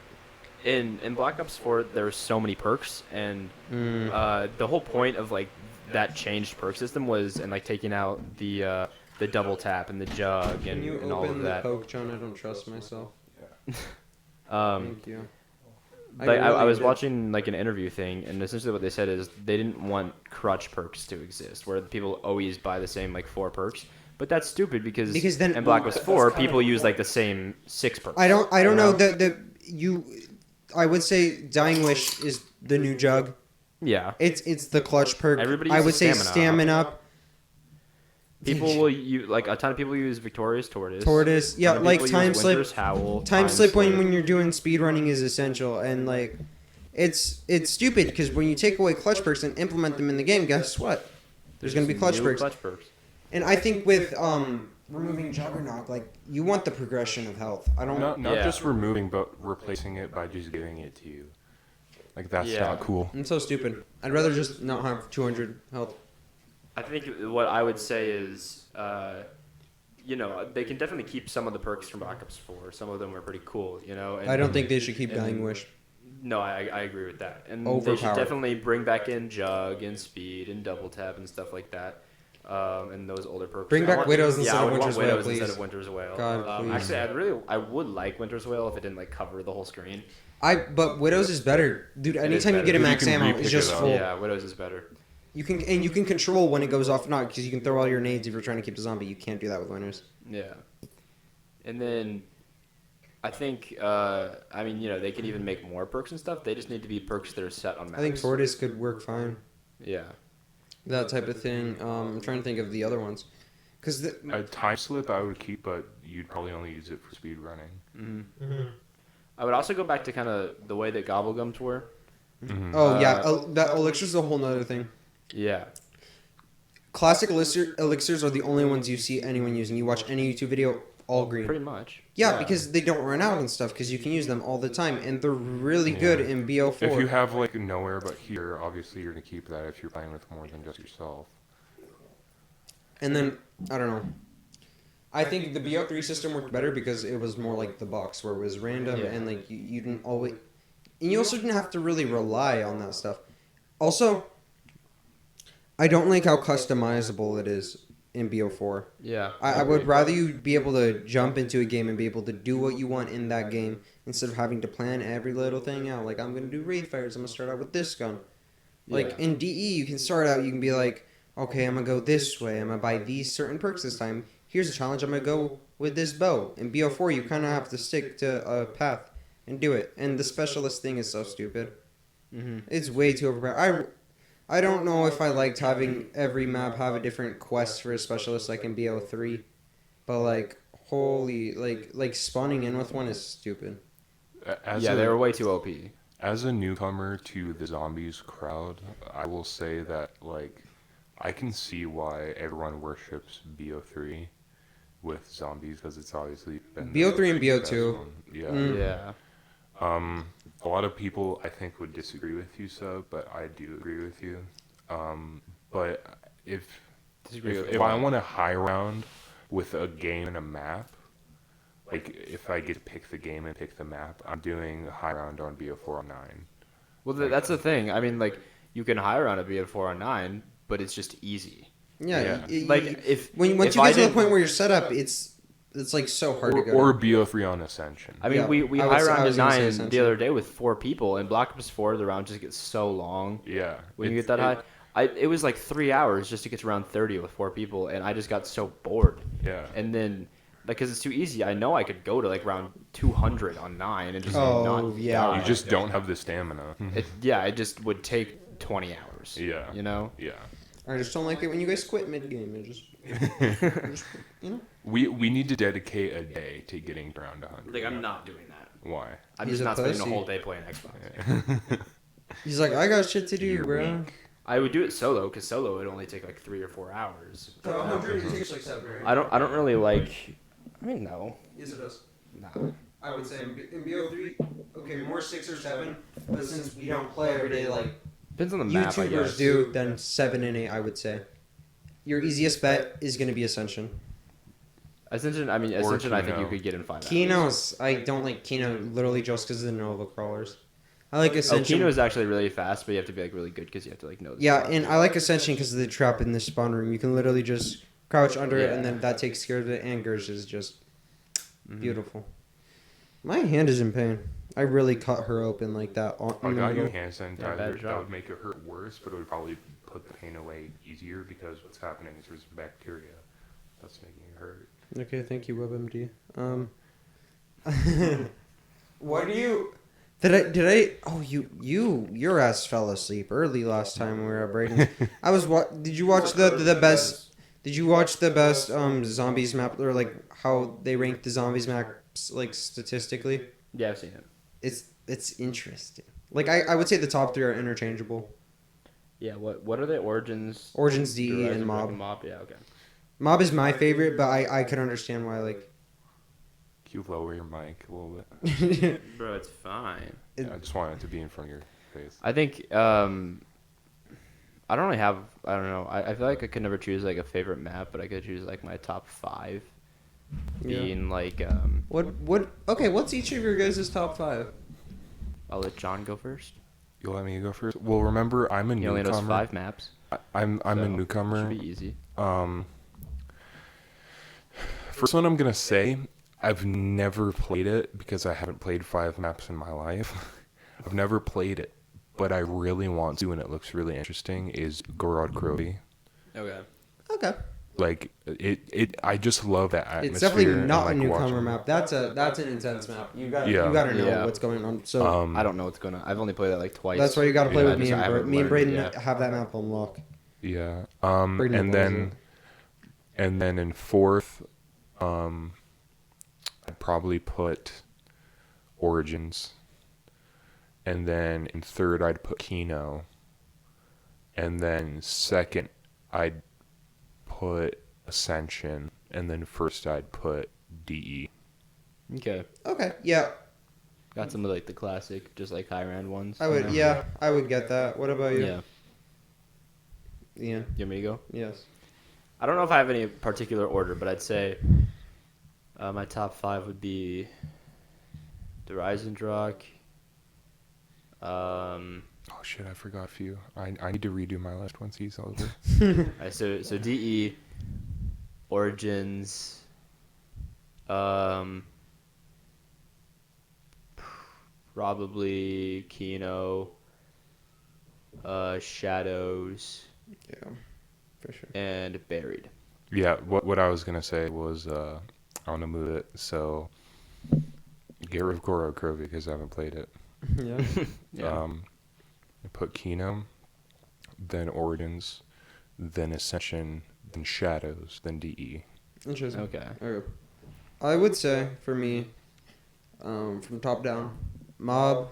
S2: in Black Ops 4 there's so many perks and the whole point of like that changed perk system was and like taking out the double tap and the jug and all of that.
S1: poke, John? I don't trust myself. Thank you.
S2: Like I was watching like an interview thing, and essentially what they said is they didn't want crutch perks to exist, where people always buy the same like 4 perks. But that's stupid because
S1: then
S2: in Black Ops 4 people use like the same 6 perks.
S1: I don't know that you. I would say Dying Wish is the new jug.
S2: Yeah.
S1: It's the clutch perk.
S2: Everybody
S1: I would say
S2: uses
S1: stamina.
S2: People will use like a ton of people use Victorious Tortoise.
S1: Yeah,
S2: A ton of
S1: like
S2: people
S1: time
S2: use
S1: slip.
S2: Winter's Howl,
S1: Time slip when you're doing speed running is essential, and like, it's stupid because when you take away clutch perks and implement them in the game, guess what? There's gonna be clutch
S2: new
S1: perks.
S2: Clutch perks.
S1: And I think with removing Juggernog, like you want the progression of health. I don't.
S3: Not
S2: Yeah.
S3: just removing, but replacing it by just giving it to you. Like that's
S2: Yeah.
S3: not cool.
S1: It's so stupid. I'd rather just not have 200 health.
S2: I think what I would say is, you know, they can definitely keep some of the perks from Black Ops 4. Some of them are pretty cool, you know. And,
S1: I don't think they should keep
S2: and-
S1: Dying Wish.
S2: No, I agree with that. And they
S1: Overpowered.
S2: should definitely bring back in Jug and Speed and Double Tap and stuff like that. And those older perks.
S1: Bring
S2: I
S1: back
S2: want-
S1: Widows
S2: yeah,
S1: instead
S2: I
S1: of
S2: would want
S1: Winter's Wail,
S2: Widows
S1: please.
S2: instead of Winter's Wail.
S1: God, please.
S2: Actually, I would like Winter's Wail if it didn't like cover the whole screen.
S1: But Widows is better, dude. Anytime you
S2: better.
S1: get a
S3: You
S1: max
S3: can
S1: ammo,
S3: re-pick
S1: it's
S3: it
S1: just
S3: up.
S1: full.
S2: Yeah, Widows is better.
S1: You can control when it goes off or not because you can throw all your nades if you're trying to keep the zombie. You can't do that with Winners.
S2: Yeah. And then I think, I mean, you know, they can even make more perks and stuff. They just need to be perks that are set on maps.
S1: I think Tortoise could work fine.
S2: Yeah.
S1: That type of thing. I'm trying to think of the other ones. Because
S3: A time slip I would keep, but you'd probably only use it for speed running.
S2: Mm-hmm. I would also go back to kind of the way that Gobblegums were.
S3: Mm-hmm.
S1: that elixir's a whole nother thing.
S2: Yeah.
S1: Classic elixirs are the only ones you see anyone using. You watch any YouTube video, all green.
S2: Pretty much.
S1: Yeah, because they don't run out and stuff because you can use them all the time and they're really good in BO4.
S3: If you have like nowhere but here, obviously you're gonna keep that if you're playing with more than just yourself.
S1: And then, I don't know. I think the BO3 system worked better because it was more like the box where it was random and like you didn't always... And you also didn't have to really rely on that stuff. Also, I don't like how customizable it is in BO4.
S2: Yeah.
S1: I would rather you be able to jump into a game and be able to do what you want in that game instead of having to plan every little thing out. Like, I'm going to do Wraith Fires. I'm going to start out with this gun. Like, in DE, you can start out, you can be like, okay, I'm going to go this way. I'm going to buy these certain perks this time. Here's a challenge. I'm going to go with this bow. In BO4, you kind of have to stick to a path and do it. And the specialist thing is so stupid.
S2: Mm-hmm.
S1: It's way too overpowered. I don't know if I liked having every map have a different quest for a specialist like in BO3. But, like, holy, like spawning in with one is stupid.
S2: They were way too OP.
S3: As a newcomer to the zombies crowd, I will say that, like, I can see why everyone worships BO3 with zombies because it's obviously been
S1: BO3 and
S3: the best
S1: BO2.
S3: one. Yeah.
S2: Yeah.
S3: A lot of people I think would disagree with you, so, but I do agree with you. But if I want a high round with a game and a map, like if I get to pick the game and pick the map, I'm doing a high round on BO4 on 9.
S2: Well, that's the thing. I mean, like, you can hire on a BO4 on 9, but it's just easy.
S1: Yeah.
S2: Like,
S1: Once you get to the point where you're set up, it's like so hard to go.
S3: Or BO3 on Ascension.
S2: I mean,
S1: Yeah,
S2: we
S1: I
S2: high
S1: was
S2: rounded
S1: gonna say
S2: 9
S1: Ascension.
S2: the other day with 4 people, and Black Ops 4, the round just gets so long.
S3: Yeah.
S2: When you get that high. It was like 3 hours just to get to round 30 with 4 people, and I just got so bored.
S3: Yeah.
S2: And then, like, because it's too easy, I know I could go to, like, round 200 on 9 and just not
S1: yeah.
S2: die.
S3: You just don't have the stamina.
S2: It just would take 20 hours.
S3: Yeah.
S2: You know?
S3: Yeah.
S1: I just don't like it when you guys quit mid game. It just You know,
S3: We need to dedicate a day to getting around 100.
S2: Like, I'm not doing that.
S3: Why?
S2: I'm
S1: He's
S2: just
S1: a
S2: not spending a
S1: pussy.
S2: whole day playing Xbox.
S1: he's like, I got shit to do,
S3: You're
S1: bro.
S3: weak.
S2: I would do it solo, because solo would only take like 3 or 4 hours.
S1: For 100, it takes like 7 or 8.
S2: I don't really like. I mean, no.
S1: Yes, it does.
S2: No.
S1: I would say in BO3, okay, more 6 or 7. But since we don't play every day like
S2: Depends on the map, I
S1: YouTubers
S2: guess.
S1: do, then 7 and 8, I would say. Your easiest bet is going to be Ascension.
S2: Ascension, I think
S3: Kino.
S2: you could get in 5 hours.
S1: Kino's, I don't like Kino literally just because of the Nova crawlers. I like
S2: Oh,
S1: Ascension.
S2: Kino is actually really fast, but you have to be like really good because you have to like know. The
S1: Yeah,
S2: spot.
S1: and I like Ascension because of the trap in the spawn room. You can literally just crouch under it, and then that takes care of it. And Gersh is just beautiful. My hand is in pain. I really cut her open like that.
S3: I got you hand
S2: Yeah,
S3: sanitizer.
S2: bad
S3: That
S2: job.
S3: would make it hurt worse, but it would probably put the pain away easier because what's happening is there's bacteria that's making it hurt.
S1: Okay, thank you, WebMD. What do you? Did I? Oh, your ass fell asleep early last time we were at Braden's. I was what? Did you watch the best? Did you watch the best zombies map or like how they rank the zombies maps like statistically?
S2: Yeah, I've seen it.
S1: It's interesting. Like I would say the top 3 are interchangeable.
S2: Yeah, what are the origins?
S1: Origins, DE,
S2: Rise
S1: and Mob.
S2: Breaking Mob, yeah, okay.
S1: Mob is my favorite, but I could understand why like.
S3: Can you lower your mic a little bit?
S2: Bro, it's fine.
S3: I just want it to be in front of your face.
S2: I think I don't really have. I don't know. I feel like I could never choose like a favorite map, but I could choose like my top 5. Being like
S1: What? Okay, what's each of your guys' top 5?
S2: I'll let John go first.
S3: You let me go first. Well, remember I'm a
S2: He only knows
S3: newcomer.
S2: 5 maps.
S3: I'm a
S2: so
S3: newcomer.
S2: Should be easy.
S3: First one I'm gonna say, I've never played it because I haven't played 5 maps in my life. I've never played it, but I really want to, and it looks really interesting. Is Gorod Krovi.
S2: Okay.
S1: Okay.
S3: Like I just love that atmosphere.
S1: It's definitely
S3: and,
S1: not
S3: like,
S1: a newcomer
S3: watching-
S1: map. That's an intense map. You gotta know
S2: Yeah.
S1: what's going on. So
S2: I don't know what's going on. I've only played that like twice.
S1: that's why you gotta play
S3: Yeah,
S1: with me
S2: I
S1: and
S2: haven't
S1: Me and
S2: learned
S1: Braden
S2: it yet.
S1: have that map on lock.
S3: Yeah.
S1: Braden
S3: And
S1: plays
S3: then in 4th, I'd probably put Origins. And then in 3rd, I'd put Kino. And then 2nd, I'd put Ascension. And then 1st, I'd put DE.
S2: Okay.
S1: Okay. Yeah.
S2: Got some of like the classic, just like high round ones.
S1: I would.
S2: you know?
S1: Yeah. I would get that. What about you?
S2: Yeah.
S1: Yeah.
S2: You want me to go?
S1: Yes.
S2: I don't know if I have any particular order, but I'd say my top 5 would be the Risendrock.
S3: Oh shit, I forgot a few. I need to redo my list once he's over.
S2: Alright, so DE, Origins, probably Kino, Shadows,
S1: Yeah. For sure.
S2: and Buried.
S3: Yeah, what I was gonna say was I want to move it, so get rid of Gorod Krovi because I haven't played it.
S1: Yeah.
S2: Yeah.
S3: I put Kino, then Origins, then Ascension, then Shadows, then DE.
S1: Interesting.
S2: Okay.
S1: Okay. I would say for me, from top down, Mob,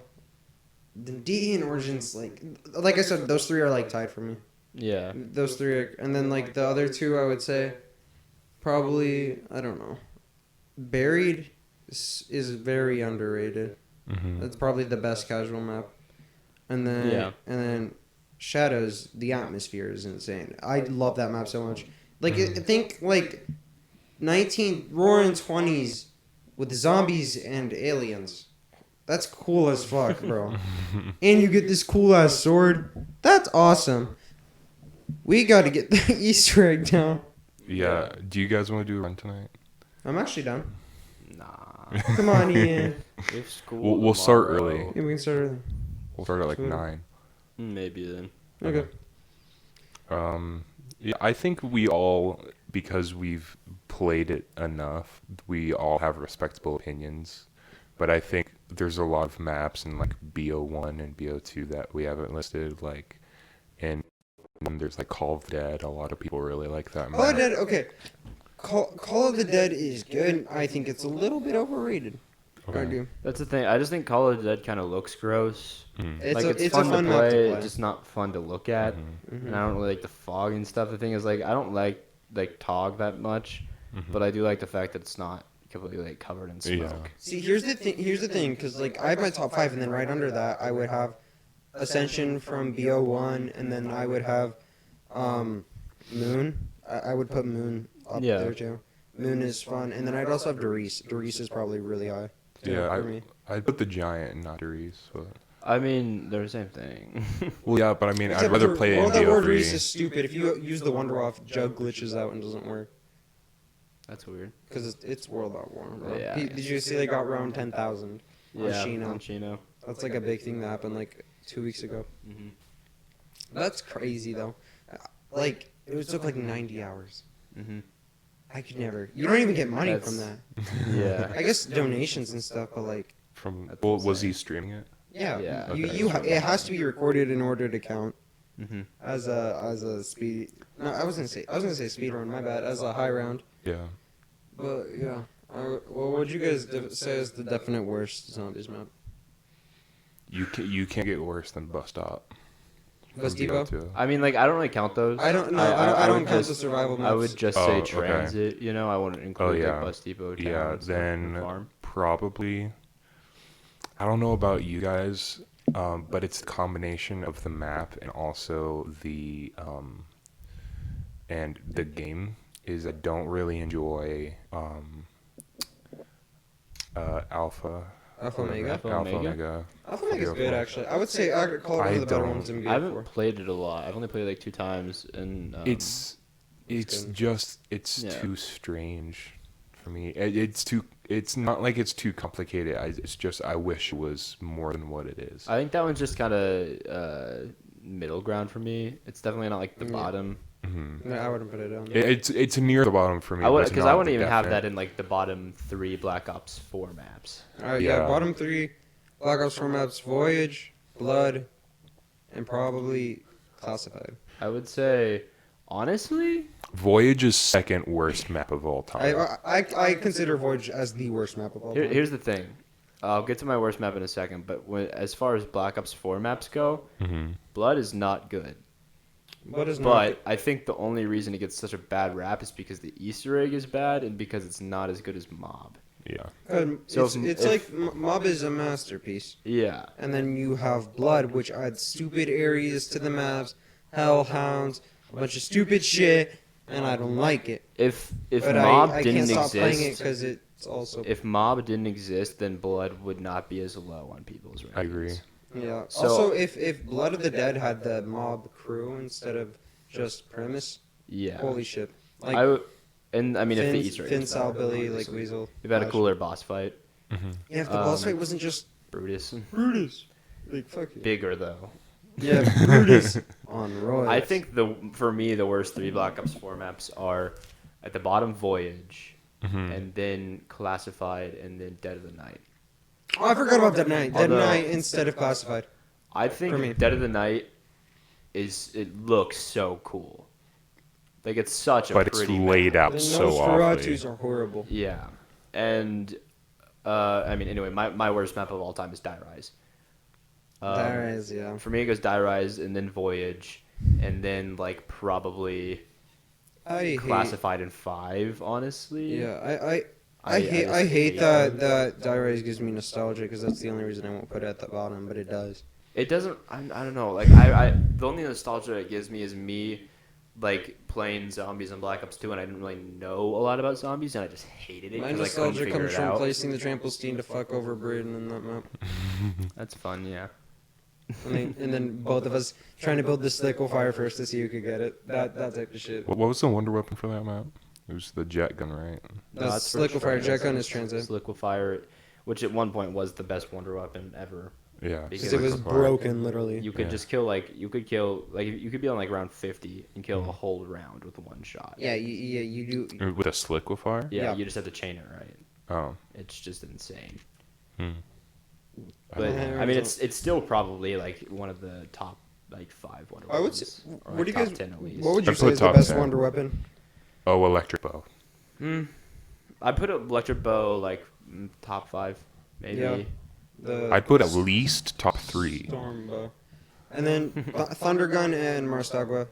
S1: then DE and Origins. Like I said, those 3 are like tied for me.
S2: Yeah.
S1: Those 3 are, and then like the other 2, I would say, probably I don't know. Buried is very underrated.
S3: Mm-hmm.
S1: That's probably the best casual map. And then Shadows, the atmosphere is insane. I love that map so much. Like I think like 19 roaring 20s with zombies and aliens. That's cool as fuck, bro. And you get this cool ass sword. That's awesome. We got to get the Easter egg down.
S3: Yeah. Do you guys want to do a run tonight?
S1: I'm actually down.
S2: Nah.
S1: Come on, Ian.
S2: We have school.
S3: We'll start
S2: tomorrow.
S3: early.
S1: Yeah, we can start early.
S3: We'll start at like
S1: Sweet.
S3: 9.
S2: Maybe then.
S1: Okay.
S3: Yeah, I think we all, because we've played it enough, we all have respectable opinions. But I think there's a lot of maps in like BO1 and BO2 that we haven't listed, like in And there's like Call of the Dead. A lot of people really like that
S1: Call of
S3: map.
S1: the Dead, okay. Call of the Dead is good. I think it's a little bit overrated. I
S3: Okay.
S1: do.
S2: That's the thing. I just think Call of the Dead kind of looks gross.
S3: Mm.
S1: It's
S2: Like
S1: a
S2: it's
S1: it's
S2: fun
S1: a
S2: to
S1: fun
S2: play,
S1: map to play.
S2: it's just not fun to look at.
S3: Mhm.
S2: And I don't really like the fog and stuff. The thing is, like, I don't like Tog that much, but I do like the fact that it's not completely like covered in
S3: Yeah.
S2: smoke.
S1: See, here's the thing. Here's the thing, because like I have my top 5, and then right under that I would have Ascension from BO1, and then I would have Moon. I would put Moon up
S2: Yeah.
S1: there too. Moon is fun, and then I'd also have Derice. Derice is probably really high.
S3: Yeah,
S1: for me.
S3: I'd put the Giant and not Reese. But...
S2: I mean, they're the same thing.
S3: Well, yeah, but I mean, I'd
S1: Except
S3: rather
S1: for
S3: play it in
S1: World at War
S3: BO3.
S1: Derice is stupid. If you use the Wonder Off, Jug glitches out and doesn't work.
S2: That's weird.
S1: Because it's World at War, bro.
S2: Yeah.
S1: Did you see they got around 10,000 on
S2: Yeah,
S1: Shino?
S2: on Chino.
S1: That's like a big thing that happened like 2 weeks ago.
S2: Hmm.
S1: That's crazy though. Like it took like 90 hours.
S2: Hmm.
S1: I could never. You don't even get money from that.
S2: Yeah.
S1: I guess donations and stuff, but like
S3: From
S2: That's
S3: well, was
S2: insane.
S3: he streaming it?
S1: yeah,
S2: Yeah.
S1: it has to be recorded in order to count
S2: Hmm.
S1: as a speed. No, I was gonna say speed run. My bad. As a high round.
S3: Yeah.
S1: But yeah. Well, what would you guys say is the definite worst zombies map?
S3: You can't get worse than Bus Stop.
S1: Bus
S3: from
S1: Depot?
S3: BO2.
S2: I mean, like, I don't really count those.
S1: I don't know.
S2: I
S1: I don't
S2: would
S1: count the
S2: just-
S1: survival maps.
S2: I would just
S3: Oh,
S2: say
S3: okay.
S2: transit. You know, I wouldn't include
S3: yeah.
S2: like Bus Depot. Town
S3: Yeah,
S2: and stuff, or
S3: then
S2: farm.
S3: probably. I don't know about you guys, but it's a combination of the map and also the game is I don't really enjoy Alpha.
S1: Alpha Omega?
S2: Alpha
S3: Alpha
S2: Omega?
S3: Omega.
S1: Alpha Mega's
S3: BO4.
S1: good actually. I would say I could call it one of the better
S3: don't-
S1: ones in
S2: I haven't
S1: BO4.
S2: played it a lot. I've only played it like 2 times, and
S3: It's
S1: good.
S3: just it's
S2: Yeah.
S3: too strange for me. It's too. It's not like it's too complicated. It's just I wish it was more than what it is.
S2: I think that one's just kind of middle ground for me. It's definitely not like the
S1: Yeah.
S2: bottom.
S3: Mm-hmm.
S1: No, I wouldn't put it down.
S3: It's near the bottom for me.
S2: I would,
S3: but it's
S2: because
S3: not
S2: I wouldn't
S3: the
S2: even have
S3: definite.
S2: that in like the bottom 3 Black Ops 4 maps.
S1: Alright, yeah,
S3: Yeah.
S1: bottom 3, Black Ops 4 maps, Voyage, Blood, and probably Classified.
S2: I would say, honestly,
S3: Voyage is second worst map of all time.
S1: I consider Voyage as the worst map of all time.
S2: here's the thing. I'll get to my worst map in a second, but as far as Black Ops 4 maps go,
S3: Mm-hmm.
S2: Blood is not good.
S1: But it's
S2: But I think the only reason it gets such a bad rap is because the Easter egg is bad and because it's not as good as Mob.
S3: Yeah.
S2: So
S1: it's
S2: if-
S1: like Mob is a masterpiece.
S2: Yeah.
S1: And then you have Blood, which adds stupid areas to the maps, hellhounds, a bunch of stupid shit, and I don't like it.
S2: If
S1: But
S2: Mob
S1: I
S2: didn't
S1: can't stop playing it
S2: exist,
S1: because it's also
S2: if Mob didn't exist, then Blood would not be as low on people's rankings.
S3: I agree.
S1: yeah.
S2: So-
S1: Also, if Blood of the Dead had the Mob crew instead of just premise,
S2: Yeah.
S1: holy shit! Like
S2: I would, and I mean, if
S1: Finn,
S2: the Easter egg
S1: Finn,
S2: was
S1: Sal,
S2: better,
S1: Billy, like
S2: obviously.
S1: Weasel.
S2: We've had a
S1: Flash.
S2: cooler boss fight.
S3: Mm-hmm.
S1: Yeah, if the boss
S2: Um,
S1: fight wasn't just
S2: Brutus.
S1: Brutus, like fuck it.
S2: Bigger though.
S1: Yeah, Brutus on roids.
S2: I think for me the worst 3 Black Ops 4 maps are at the bottom Voyage,
S3: Mm-hmm.
S2: and then Classified, and then Dead of the Night.
S1: Oh, I forgot about Dead Night. Dead
S2: Although-
S1: Night instead of Classified.
S2: I
S1: For me.
S2: think Dead of the Night it looks so cool. Like it's such a
S3: But it's
S2: pretty
S3: laid
S2: map.
S3: out
S1: The
S3: so awfully.
S1: Nosferatus are horrible.
S2: Yeah, and I mean anyway, my worst map of all time is Die Rise.
S1: There is, yeah.
S2: For me, it goes Die Rise, and then Voyage, and then like probably
S1: I hate.
S2: Classified in 5. Honestly,
S1: Yeah, I
S2: I
S1: hate
S2: just
S1: I hate
S2: hate
S1: that Die Rise gives me nostalgia because that's the only reason I won't put it at the bottom, but it does.
S2: It doesn't. I don't know. Like I the only nostalgia it gives me is me like playing zombies in Black Ops 2, and I didn't really know a lot about zombies, and I just hated it
S1: My
S2: because I couldn't
S1: nostalgia
S2: figure
S1: comes
S2: it
S1: from
S2: out.
S1: placing the trample steam to fuck over Braden in that map,
S2: That's fun, yeah.
S1: and then both of us trying to build the liquefier first to see who could get it. That type of shit.
S3: What was the wonder weapon for that map? It was the jet gun, right?
S2: No,
S1: That's
S2: for
S1: liquefier. Jet gun is
S2: transit.
S1: transit
S2: Liquefier, which at one point was the best wonder weapon ever.
S3: Yeah.
S1: because it was
S3: liquefier.
S1: broken literally.
S2: You could
S3: Yeah.
S2: just kill you could be on like round 50 and kill a whole round with one shot.
S1: Yeah, you do.
S3: With a sliquifier?
S2: Yeah,
S1: Yeah.
S2: you just have to chain it right.
S3: Oh.
S2: It's just insane.
S3: Hmm.
S2: But
S1: Yeah,
S2: I mean,
S1: it's
S2: it's still probably like one of the top like 5 Wonder
S1: I would
S2: Weapons.
S1: say,
S2: Or
S1: what
S2: like
S1: do you
S2: top
S1: guys?
S2: 10 at least.
S1: What would you
S3: I'd
S1: say
S3: put
S1: is the
S3: top
S1: best
S3: 10.
S1: Wonder Weapon?
S3: Oh, electric bow.
S2: I put Electric Bow like top 5, maybe.
S1: Yeah. The
S3: I'd put at least top 3.
S1: Storm bow. And then Thunder Gun and Marstagua,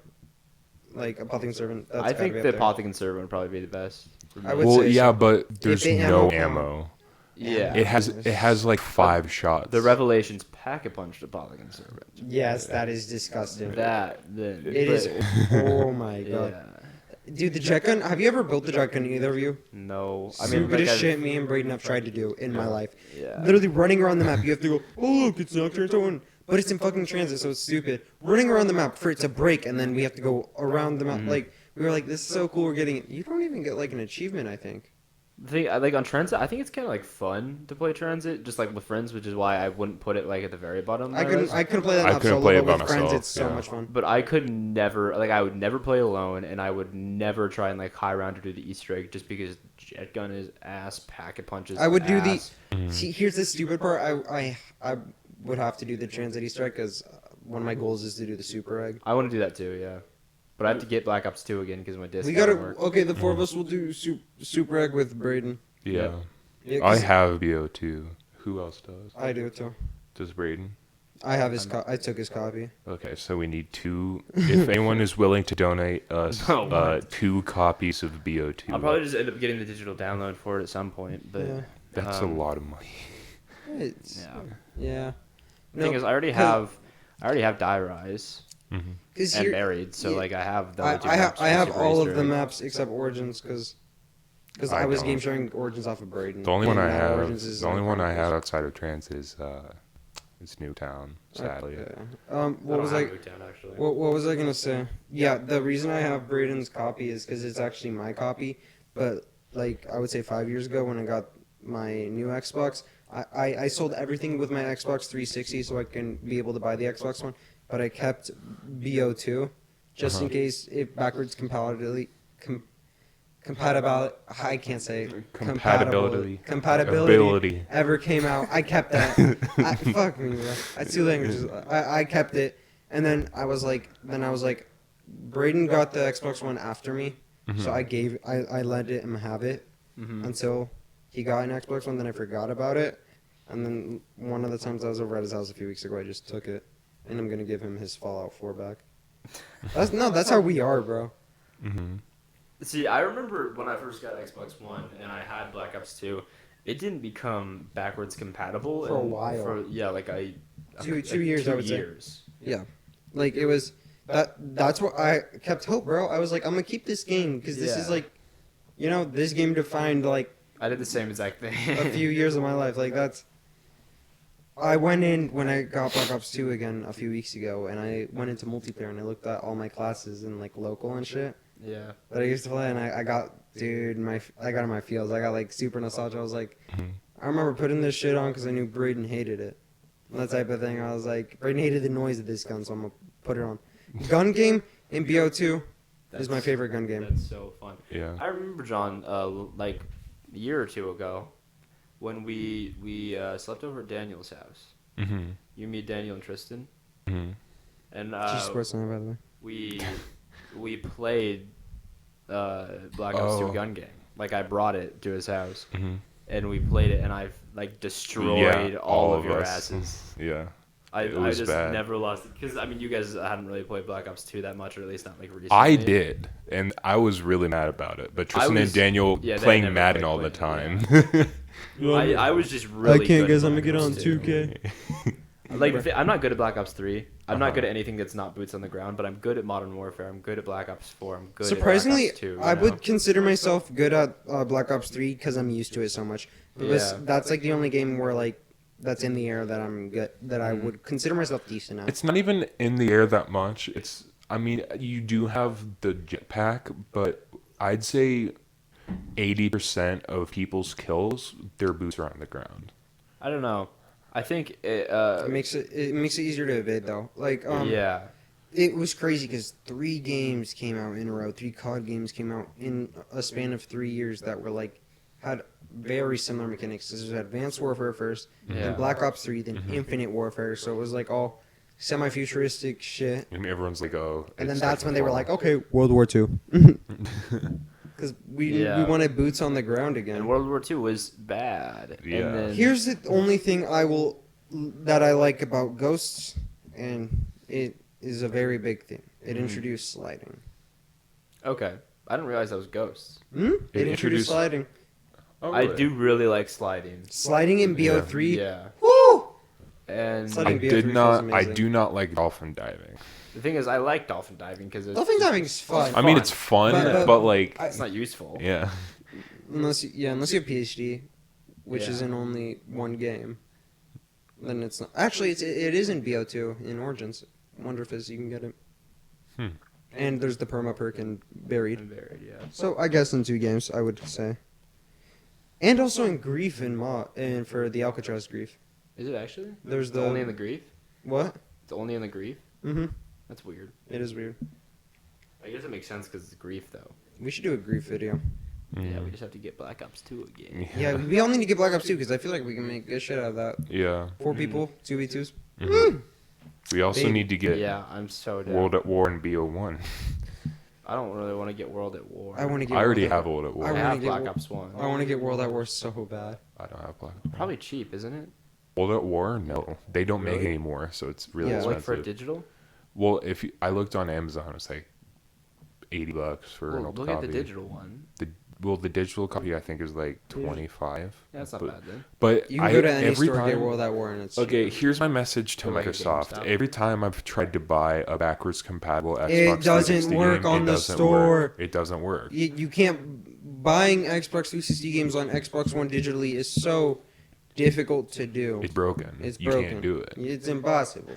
S1: like Apothecary Servant. That's
S2: I
S1: gotta
S2: think
S1: be
S2: the
S1: up there.
S2: Apothecary Servant would probably be the best. For me.
S1: I would
S3: Well,
S1: say
S3: yeah,
S1: so.
S3: but there's
S1: the
S3: no
S1: ammo count-
S3: ammo.
S2: Yeah.
S3: It has like 5 shots.
S2: The Revelations Pack-a-Punch Apothecary Servant.
S1: Yes, that is disgusting.
S2: That then
S1: It is. Oh my god.
S2: Yeah.
S1: Dude, the jet gun. Have you ever built the jet gun? Either of you?
S2: No. I
S1: I
S2: mean,
S1: stupidest
S2: like,
S1: shit me and Braden have tried to do in my life.
S2: Yeah.
S1: Literally running around the map. You have to go, oh look, it's Nocturne Zone. But it's in fucking transit, so it's stupid. Running around the map for it to break, and then we have to go around the map. Like, we were like, this is so cool, we're getting it. You don't even get, like, an achievement, I think.
S2: The thing, like on Transit, I think it's kind of like fun to play Transit, just like with friends, which is why I wouldn't put it like at the very bottom.
S1: I couldn't play that
S3: I
S1: map
S3: couldn't
S1: solo,
S3: play it
S1: but
S3: by
S1: with friends,
S3: myself,
S1: it's so
S3: yeah.
S1: much fun.
S2: But I could never, like, I would never play alone, and I would never try and like high round or do the Easter egg just because Jet Gun is ass, Packet Punches.
S1: I would do the.
S2: ass.
S1: See, here's the stupid part. I would have to do the transit Easter egg because one of my goals is to do the super egg.
S2: I want to do that too, yeah. But I have to get Black Ops 2 again because my disc.
S1: We
S2: doesn't
S1: gotta.
S2: work.
S1: Okay, the four of us will do super egg with Braden.
S3: Yeah.
S1: Yeah,
S3: I
S1: 'cause
S3: have BO2. Who else does?
S1: I do too.
S3: Does Braden?
S1: I have his. I took his copy.
S3: Okay, so we need 2. If anyone is willing to donate us
S2: Oh, my.
S3: 2 copies of BO2,
S2: I'll probably just end up getting the digital download for it at some point, but
S1: Yeah.
S3: that's a lot of money.
S1: It's,
S2: yeah.
S1: yeah.
S2: The thing is, I already have Die Rise
S3: Mm-hmm.
S1: Because
S2: and Buried, so
S1: yeah,
S2: like I have the.
S1: I
S2: legit
S1: have
S2: maps for Super
S1: all
S2: Easter
S1: of the
S2: egg.
S1: maps except Origins because
S3: I
S1: I was
S3: don't.
S1: game sharing Origins off of Braden.
S3: The only one
S1: and
S3: I
S1: now
S3: have,
S1: Origins is
S3: the only
S1: on
S3: one I
S1: Chronicles.
S3: have outside of Transit is Newtown. Sadly,
S1: Yeah.
S2: I
S1: What
S2: don't
S1: was
S2: have
S1: I?
S2: Nuketown, actually.
S1: What was I gonna say? Yeah, the reason I have Braden's copy is because it's actually my copy. But like I would say 5 years ago when I got my new Xbox, I sold everything with my Xbox 360 so I can be able to buy the Xbox One. But I kept BO2 just in case if backwards compatibility. I can't say
S3: Compatibility.
S1: compatibility
S3: Ability.
S1: ever came out. I kept that. Fuck me, bro. I had 2 languages. I kept it, and then I was like, Braden got the Xbox One after me, so I let him have it until he got an Xbox One. Then I forgot about it, and then one of the times I was over at his house a few weeks ago, I just took it, and I'm gonna give him his Fallout 4 back. That's how we are, bro.
S3: Mm-hmm.
S2: See, I remember when I first got Xbox One and I had Black Ops 2, it didn't become backwards compatible
S1: For a while.
S2: like
S1: Two years,
S2: 2
S1: I would say.
S2: years.
S1: Yeah, like it was That's what I kept hope, bro. I was like, I'm gonna keep this game because this is
S2: Yeah.
S1: like, this game defined like
S2: I did the same exact thing.
S1: a few years of my life. Like that's. I went in when I got Black Ops 2 again a few weeks ago, and I went into multiplayer and I looked at all my classes and like local and shit
S2: Yeah.
S1: that I used to play, and I got I got in my feels. I got like super nostalgia. I was like, I remember putting this shit on because I knew Braden hated it. That type of thing. I was like, Braden hated the noise of this gun, so I'm gonna put it on. Gun game in BO2 is my favorite gun game.
S2: That's so fun.
S3: Yeah.
S2: I remember, John, like a year or two ago, when we slept over at Daniel's house.
S3: Mm-hmm.
S2: You, me, Daniel, and Tristan,
S3: Mm-hmm.
S2: and
S1: Sports Center, by the way.
S2: we played Black Ops 2
S3: Oh.
S2: gun game. Like I brought it to his house,
S3: Mm-hmm.
S2: and we played it, and I've like destroyed all of your
S3: us.
S2: asses.
S3: Yeah.
S2: I
S3: It was
S2: just
S3: bad.
S2: never lost it because I mean you guys hadn't really played Black Ops 2 that much, or at least not like recently.
S3: I did, and I was really mad about it. But Tristan and Daniel
S2: yeah, they
S3: playing
S2: never
S3: Madden
S2: played
S3: all the
S2: Madden,
S3: time.
S2: I was just really. good at
S1: I'm gonna
S2: Black
S1: get
S2: Ops
S1: on
S2: 2.
S1: 2K.
S2: Like I'm not good at Black Ops 3. I'm not
S3: Uh-huh.
S2: good at anything that's not boots on the ground, but I'm good at Modern Warfare. I'm good at Black Ops 4. I'm good
S1: Surprisingly,
S2: at Black Ops 2. you
S1: I
S2: know?
S1: would consider myself good at Black Ops 3 because I'm used to it so much. Because
S2: Yeah.
S1: that's like the only game where like that's in the air that I'm good that I would consider myself decent at.
S3: It's not even in the air that much. I mean, you do have the jetpack, but I'd say 80% of people's kills, their boots are on the ground.
S2: I don't know. I think
S1: It makes it easier to evade though. Like
S2: yeah.
S1: it was crazy because 3 games came out in a row. 3 COD games came out in a span of 3 years that were like had very similar mechanics. This was Advanced Warfare first,
S2: Yeah.
S1: then Black Ops 3, then Infinite Warfare. So it was like all semi-futuristic shit.
S3: And everyone's like, oh.
S1: And then
S3: it's
S1: that's when they were like,
S3: Titanfall.
S1: okay, World War II. Because we wanted boots on the ground again.
S2: And World War II was bad.
S3: Yeah.
S2: And then,
S1: Here's the only thing that I like about Ghosts, and it is a very big thing. It introduced sliding.
S2: okay. I didn't realize that was Ghosts.
S1: It introduced
S3: introduced-
S1: sliding.
S3: Oh,
S2: I
S3: really?
S2: do really like sliding.
S1: Sliding in BO3.
S2: Yeah.
S1: Woo!
S2: And
S1: Sliding
S3: I
S1: BO3
S3: did
S1: feels
S3: not. I
S1: amazing.
S3: do not like dolphin diving.
S2: the thing is, I like dolphin diving because it's
S1: Dolphin diving is fun.
S3: I mean, it's fun,
S1: But-
S3: but like,
S2: It's not useful.
S3: yeah.
S1: Unless you have PhD, which
S2: Yeah.
S1: is in only one game. Then it's not. Actually, it is in BO2 in Origins. Wonder if you can get it.
S3: Hmm.
S1: And there's the perma perk and buried.
S2: And buried, yeah.
S1: So I guess in 2 games, I would say. And also in Grief and for the Alcatraz Grief.
S2: Is it actually?
S1: There's
S2: It's
S1: the
S2: only in the grief?
S1: what?
S2: It's only in the grief?
S1: Mm-hmm.
S2: That's weird.
S1: It is weird.
S2: I guess it makes sense because it's grief, though.
S1: We should do a Grief video.
S2: Yeah, we just have to get Black Ops 2 again.
S1: Yeah, we all need to get Black Ops 2 because I feel like we can make good shit out of that.
S3: Yeah.
S1: 4 people, 2v2s.
S3: Mhm. We also
S1: Baby.
S3: need to get
S2: Yeah, I'm so down.
S3: World at War and BO1.
S2: I don't really want to get World at War.
S1: I want to get.
S3: I already
S1: World at-
S3: have World at War.
S1: I
S2: I
S1: wanna
S2: have
S1: get
S2: Black
S1: Wo-
S2: Ops 1.
S1: I want to get World at War so bad.
S3: I don't have Black.
S2: Probably cheap, isn't it?
S3: World at War? No, they don't make
S2: Really?
S3: anymore, so it's really
S1: Yeah.
S3: expensive.
S2: Like for digital?
S3: Well, I looked on Amazon, it's like $80 for an
S2: Well,
S3: old
S2: look
S3: copy.
S2: at the digital one.
S3: The digital copy I think is like 25.
S2: Yeah, that's not
S3: but,
S2: bad then.
S3: But
S1: You can go to any
S3: every
S1: store and get
S3: time,
S1: World at War and it's
S3: okay,
S1: cheap.
S3: here's my message to
S2: Or like a
S3: Microsoft.
S2: GameStop.
S3: Every time I've tried to buy a backwards compatible Xbox
S1: It doesn't
S3: 360
S1: work
S3: game,
S1: on
S3: it
S1: the
S3: doesn't
S1: store.
S3: work. It doesn't work.
S1: You can't buying Xbox 360 games on Xbox One digitally is so difficult to do.
S3: It's broken.
S1: It's
S3: you
S1: broken.
S3: can't do it.
S1: It's impossible.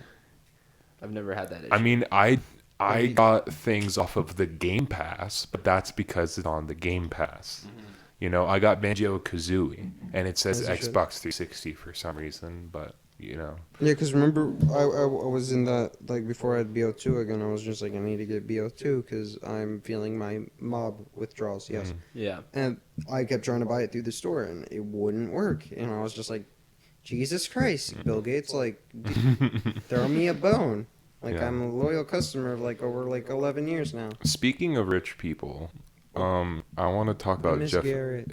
S2: I've never had that issue.
S3: I mean, I
S1: Maybe-
S3: got things off of the Game Pass, but that's because it's on the Game Pass. You know, I got Banjo-Kazooie, and it says
S1: As you should.
S3: Xbox 360 for some reason, but, you know.
S1: Yeah, because remember, I was in that, like, before I had BO2 again, I was just like, I need to get BO2 because I'm feeling my mob withdrawals, yes.
S2: yeah.
S1: And I kept trying to buy it through the store, and it wouldn't work. And I was just like, Jesus Christ, Bill Gates, like, throw me a bone. Like,
S3: Yeah.
S1: I'm a loyal customer, like, over, like, 11 years now.
S3: Speaking of rich people, I want to talk about
S1: Miss
S3: Jeff.
S1: Garrett.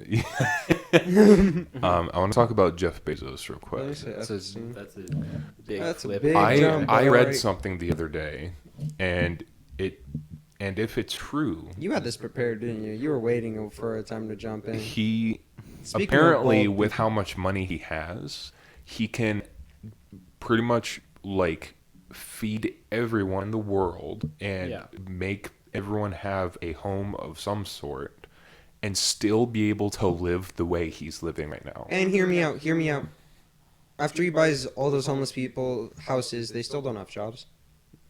S3: I want to talk about Jeff Bezos real
S1: Let me
S3: quick.
S1: say
S2: That's
S1: Epstein.
S2: a big
S1: That's a
S2: flip.
S1: big
S3: I
S1: jump,
S3: I
S1: but
S3: read
S1: alright.
S3: something the other day, and if it's true,
S1: You had this prepared, didn't you? You were waiting for a time to jump in.
S3: he
S1: Speaking of
S3: apparently
S1: bald
S3: with how much money he has, he can pretty much like feed everyone in the world and
S2: Yeah.
S3: make everyone have a home of some sort and still be able to live the way he's living right now.
S1: And hear me out. Hear me out. After he buys all those homeless people houses, they still don't have jobs.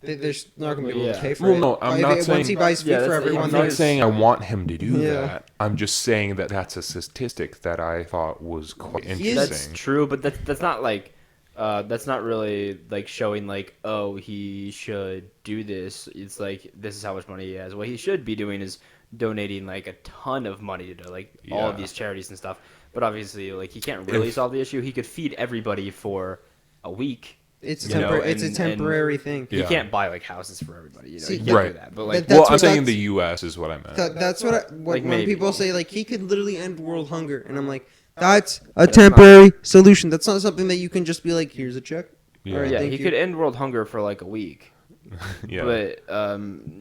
S1: They're not going to be able to
S2: Yeah.
S1: pay for
S3: Well,
S1: it.
S3: no, I'm
S1: If
S3: not
S1: once
S3: saying-
S1: he buys food
S2: Yeah,
S1: for
S2: that's-
S1: everyone,
S3: I'm
S2: there
S3: not
S1: there's-
S3: saying I want him to do
S1: Yeah.
S3: that. I'm just saying that that's a statistic that I thought was quite
S1: He is-
S3: interesting.
S2: That's true, but that's not like that's not really like showing like, oh, he should do this. It's like this is how much money he has. What he should be doing is donating like a ton of money to like all of
S3: Yeah.
S2: these charities and stuff. But obviously, like he can't really solve the issue. He could feed everybody for a week.
S1: It's a,
S2: You know,
S1: it's a
S2: and-
S1: temporary thing.
S2: He
S3: Yeah.
S2: can't buy like houses for everybody. You know,
S1: See,
S2: he can't
S3: right.
S2: do that. But like,
S1: That- that's
S3: Well, I'm
S1: what-
S3: saying
S1: that's-
S3: the U.S. is what I meant.
S1: That's what
S2: Like,
S1: when
S2: maybe.
S1: people say like he could literally end world hunger, and I'm like, that's a temporary solution. That's not something that you can just be like, here's a check.
S3: Yeah.
S1: All right,
S2: yeah,
S1: thank
S2: he
S1: you.
S2: could end world hunger for like a week.
S3: Yeah.
S2: But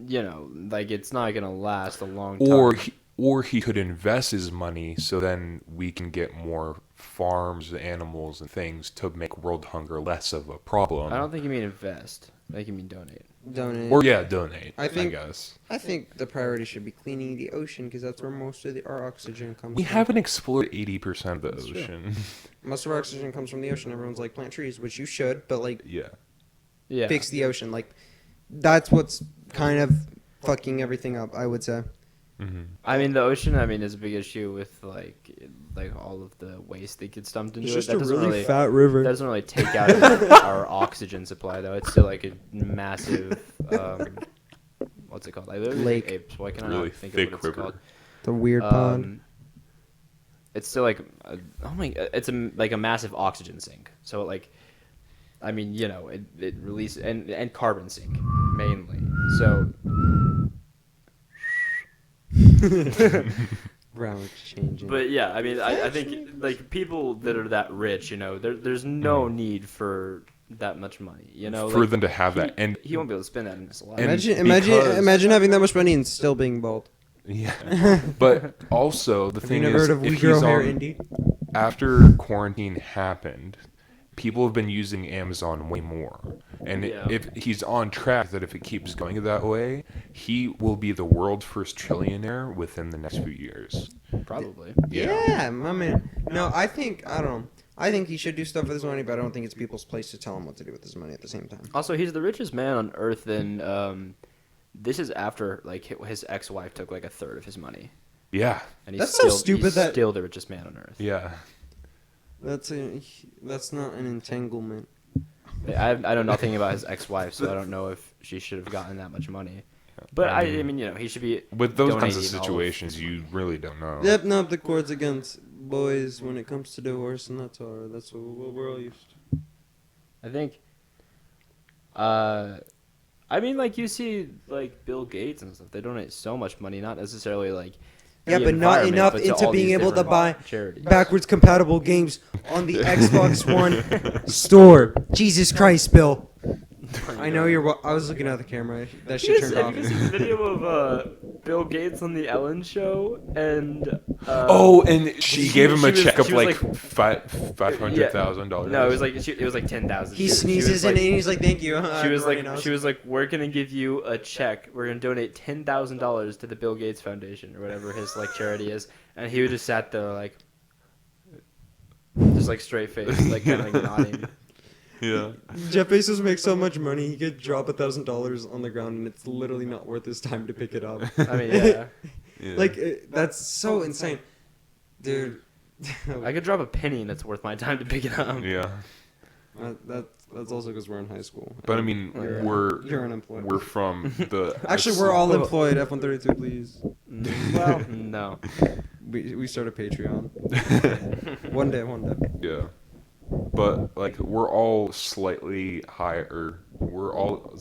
S2: you know, like it's not gonna last a long time.
S3: Or he could invest his money so then we can get more farms, animals, and things to make world hunger less of a problem.
S2: I don't think you mean invest. I think you mean donate.
S1: Donate.
S3: Or yeah, donate.
S1: I think-
S3: guess
S1: I think the priority should be cleaning the ocean because that's where most of our oxygen comes
S3: we
S1: from.
S3: haven't explored 80% of the
S1: That's true.
S3: ocean.
S1: Most of our oxygen comes from the ocean. Everyone's like, plant trees, which you should, but like,
S3: Yeah.
S2: Yeah.
S1: fix the ocean. Like, that's what's kind of fucking everything up, I would say.
S3: hmm
S2: I mean, the ocean. I mean, is a big issue with like all of the waste that gets dumped into it. That doesn't really
S1: fat river.
S2: that doesn't really take out our oxygen supply though. It's still like a massive what's it called? Like, there's
S1: Lake.
S2: Apes. Why can I
S3: Really
S2: not think
S3: thick
S2: of what it's
S3: river.
S2: called?
S1: The weird pond.
S2: It's still like it's like a massive oxygen sink. So like I mean, you know, it releases and carbon sync mainly. So
S1: Brown changing.
S2: but yeah, I mean, I think like people that are that rich, you know, there's no need for that much money, you know,
S3: for
S2: like,
S3: them to have that, and
S2: he won't be able to spend that in his life.
S3: And
S1: Imagine having that much money and still being bald.
S3: yeah, but also the
S1: Have you
S3: thing
S1: never
S3: is,
S1: heard of
S3: if
S1: We Grow
S3: he's
S1: Hair
S3: on
S1: Indie?
S3: after quarantine happened, people have been using Amazon way more. And
S2: Yeah.
S3: if he's on track that if it keeps going that way, he will be the world's first trillionaire within the next few years.
S2: Probably.
S1: Yeah, my man. No, I don't know. I think he should do stuff with his money, but I don't think it's people's place to tell him what to do with his money at the same time.
S2: Also, he's the richest man on earth, and this is after like his ex-wife took like a third of his money,
S3: Yeah.
S2: and he's
S1: That's
S2: still,
S1: so stupid
S2: he's
S1: that-
S2: still the richest man on earth.
S3: Yeah.
S1: That's not an entanglement.
S2: I know nothing about his ex-wife, so I don't know if she should have gotten that much money. But I mean, you know, he should be
S3: With those kinds of
S2: donating all
S3: situations, you really don't know.
S1: Yep, no, the chord's against boys when it comes to divorce, and that's all. That's what we're all used to.
S2: I think. I mean, like you see, like Bill Gates and stuff. They donate so much money, not necessarily like.
S1: Yeah,
S2: the
S1: but not
S2: environment,
S1: enough
S2: but to
S1: into
S2: all
S1: being
S2: these
S1: able to
S2: different
S1: buy
S2: charities.
S1: backwards compatible games on the Xbox One store. Jesus Christ, Bill. I know you're. I was looking at the camera. That shit turned
S2: Have
S1: off.
S2: you guys seen the video of Bill Gates on the Ellen Show? And
S3: Oh, and she gave him a
S2: was-
S3: check of
S2: she was
S3: like $500,000.
S2: no, it was like 10,000.
S1: He sneezes in it, and he's like, "Thank you."
S2: She was like, "We're gonna give you a check. We're gonna donate $10,000 to the Bill Gates Foundation or whatever his like charity is." And he just sat there like, just like straight face, like kind of like nodding.
S3: Yeah.
S1: Jeff Bezos makes so much money, he could drop $1,000 on the ground, and it's literally not worth his time to pick it up.
S2: I mean, yeah,
S3: Yeah.
S1: Like that's so insane, dude.
S2: I could drop a penny and it's worth my time to pick it up.
S3: Yeah.
S1: That's also because we're in high school.
S3: But I mean,
S1: You're unemployed.
S3: we're from the
S1: Actually, we're all employed. F132, please.
S2: Well, no.
S1: We start a Patreon. One day.
S3: Yeah. But like we're all slightly higher. We're all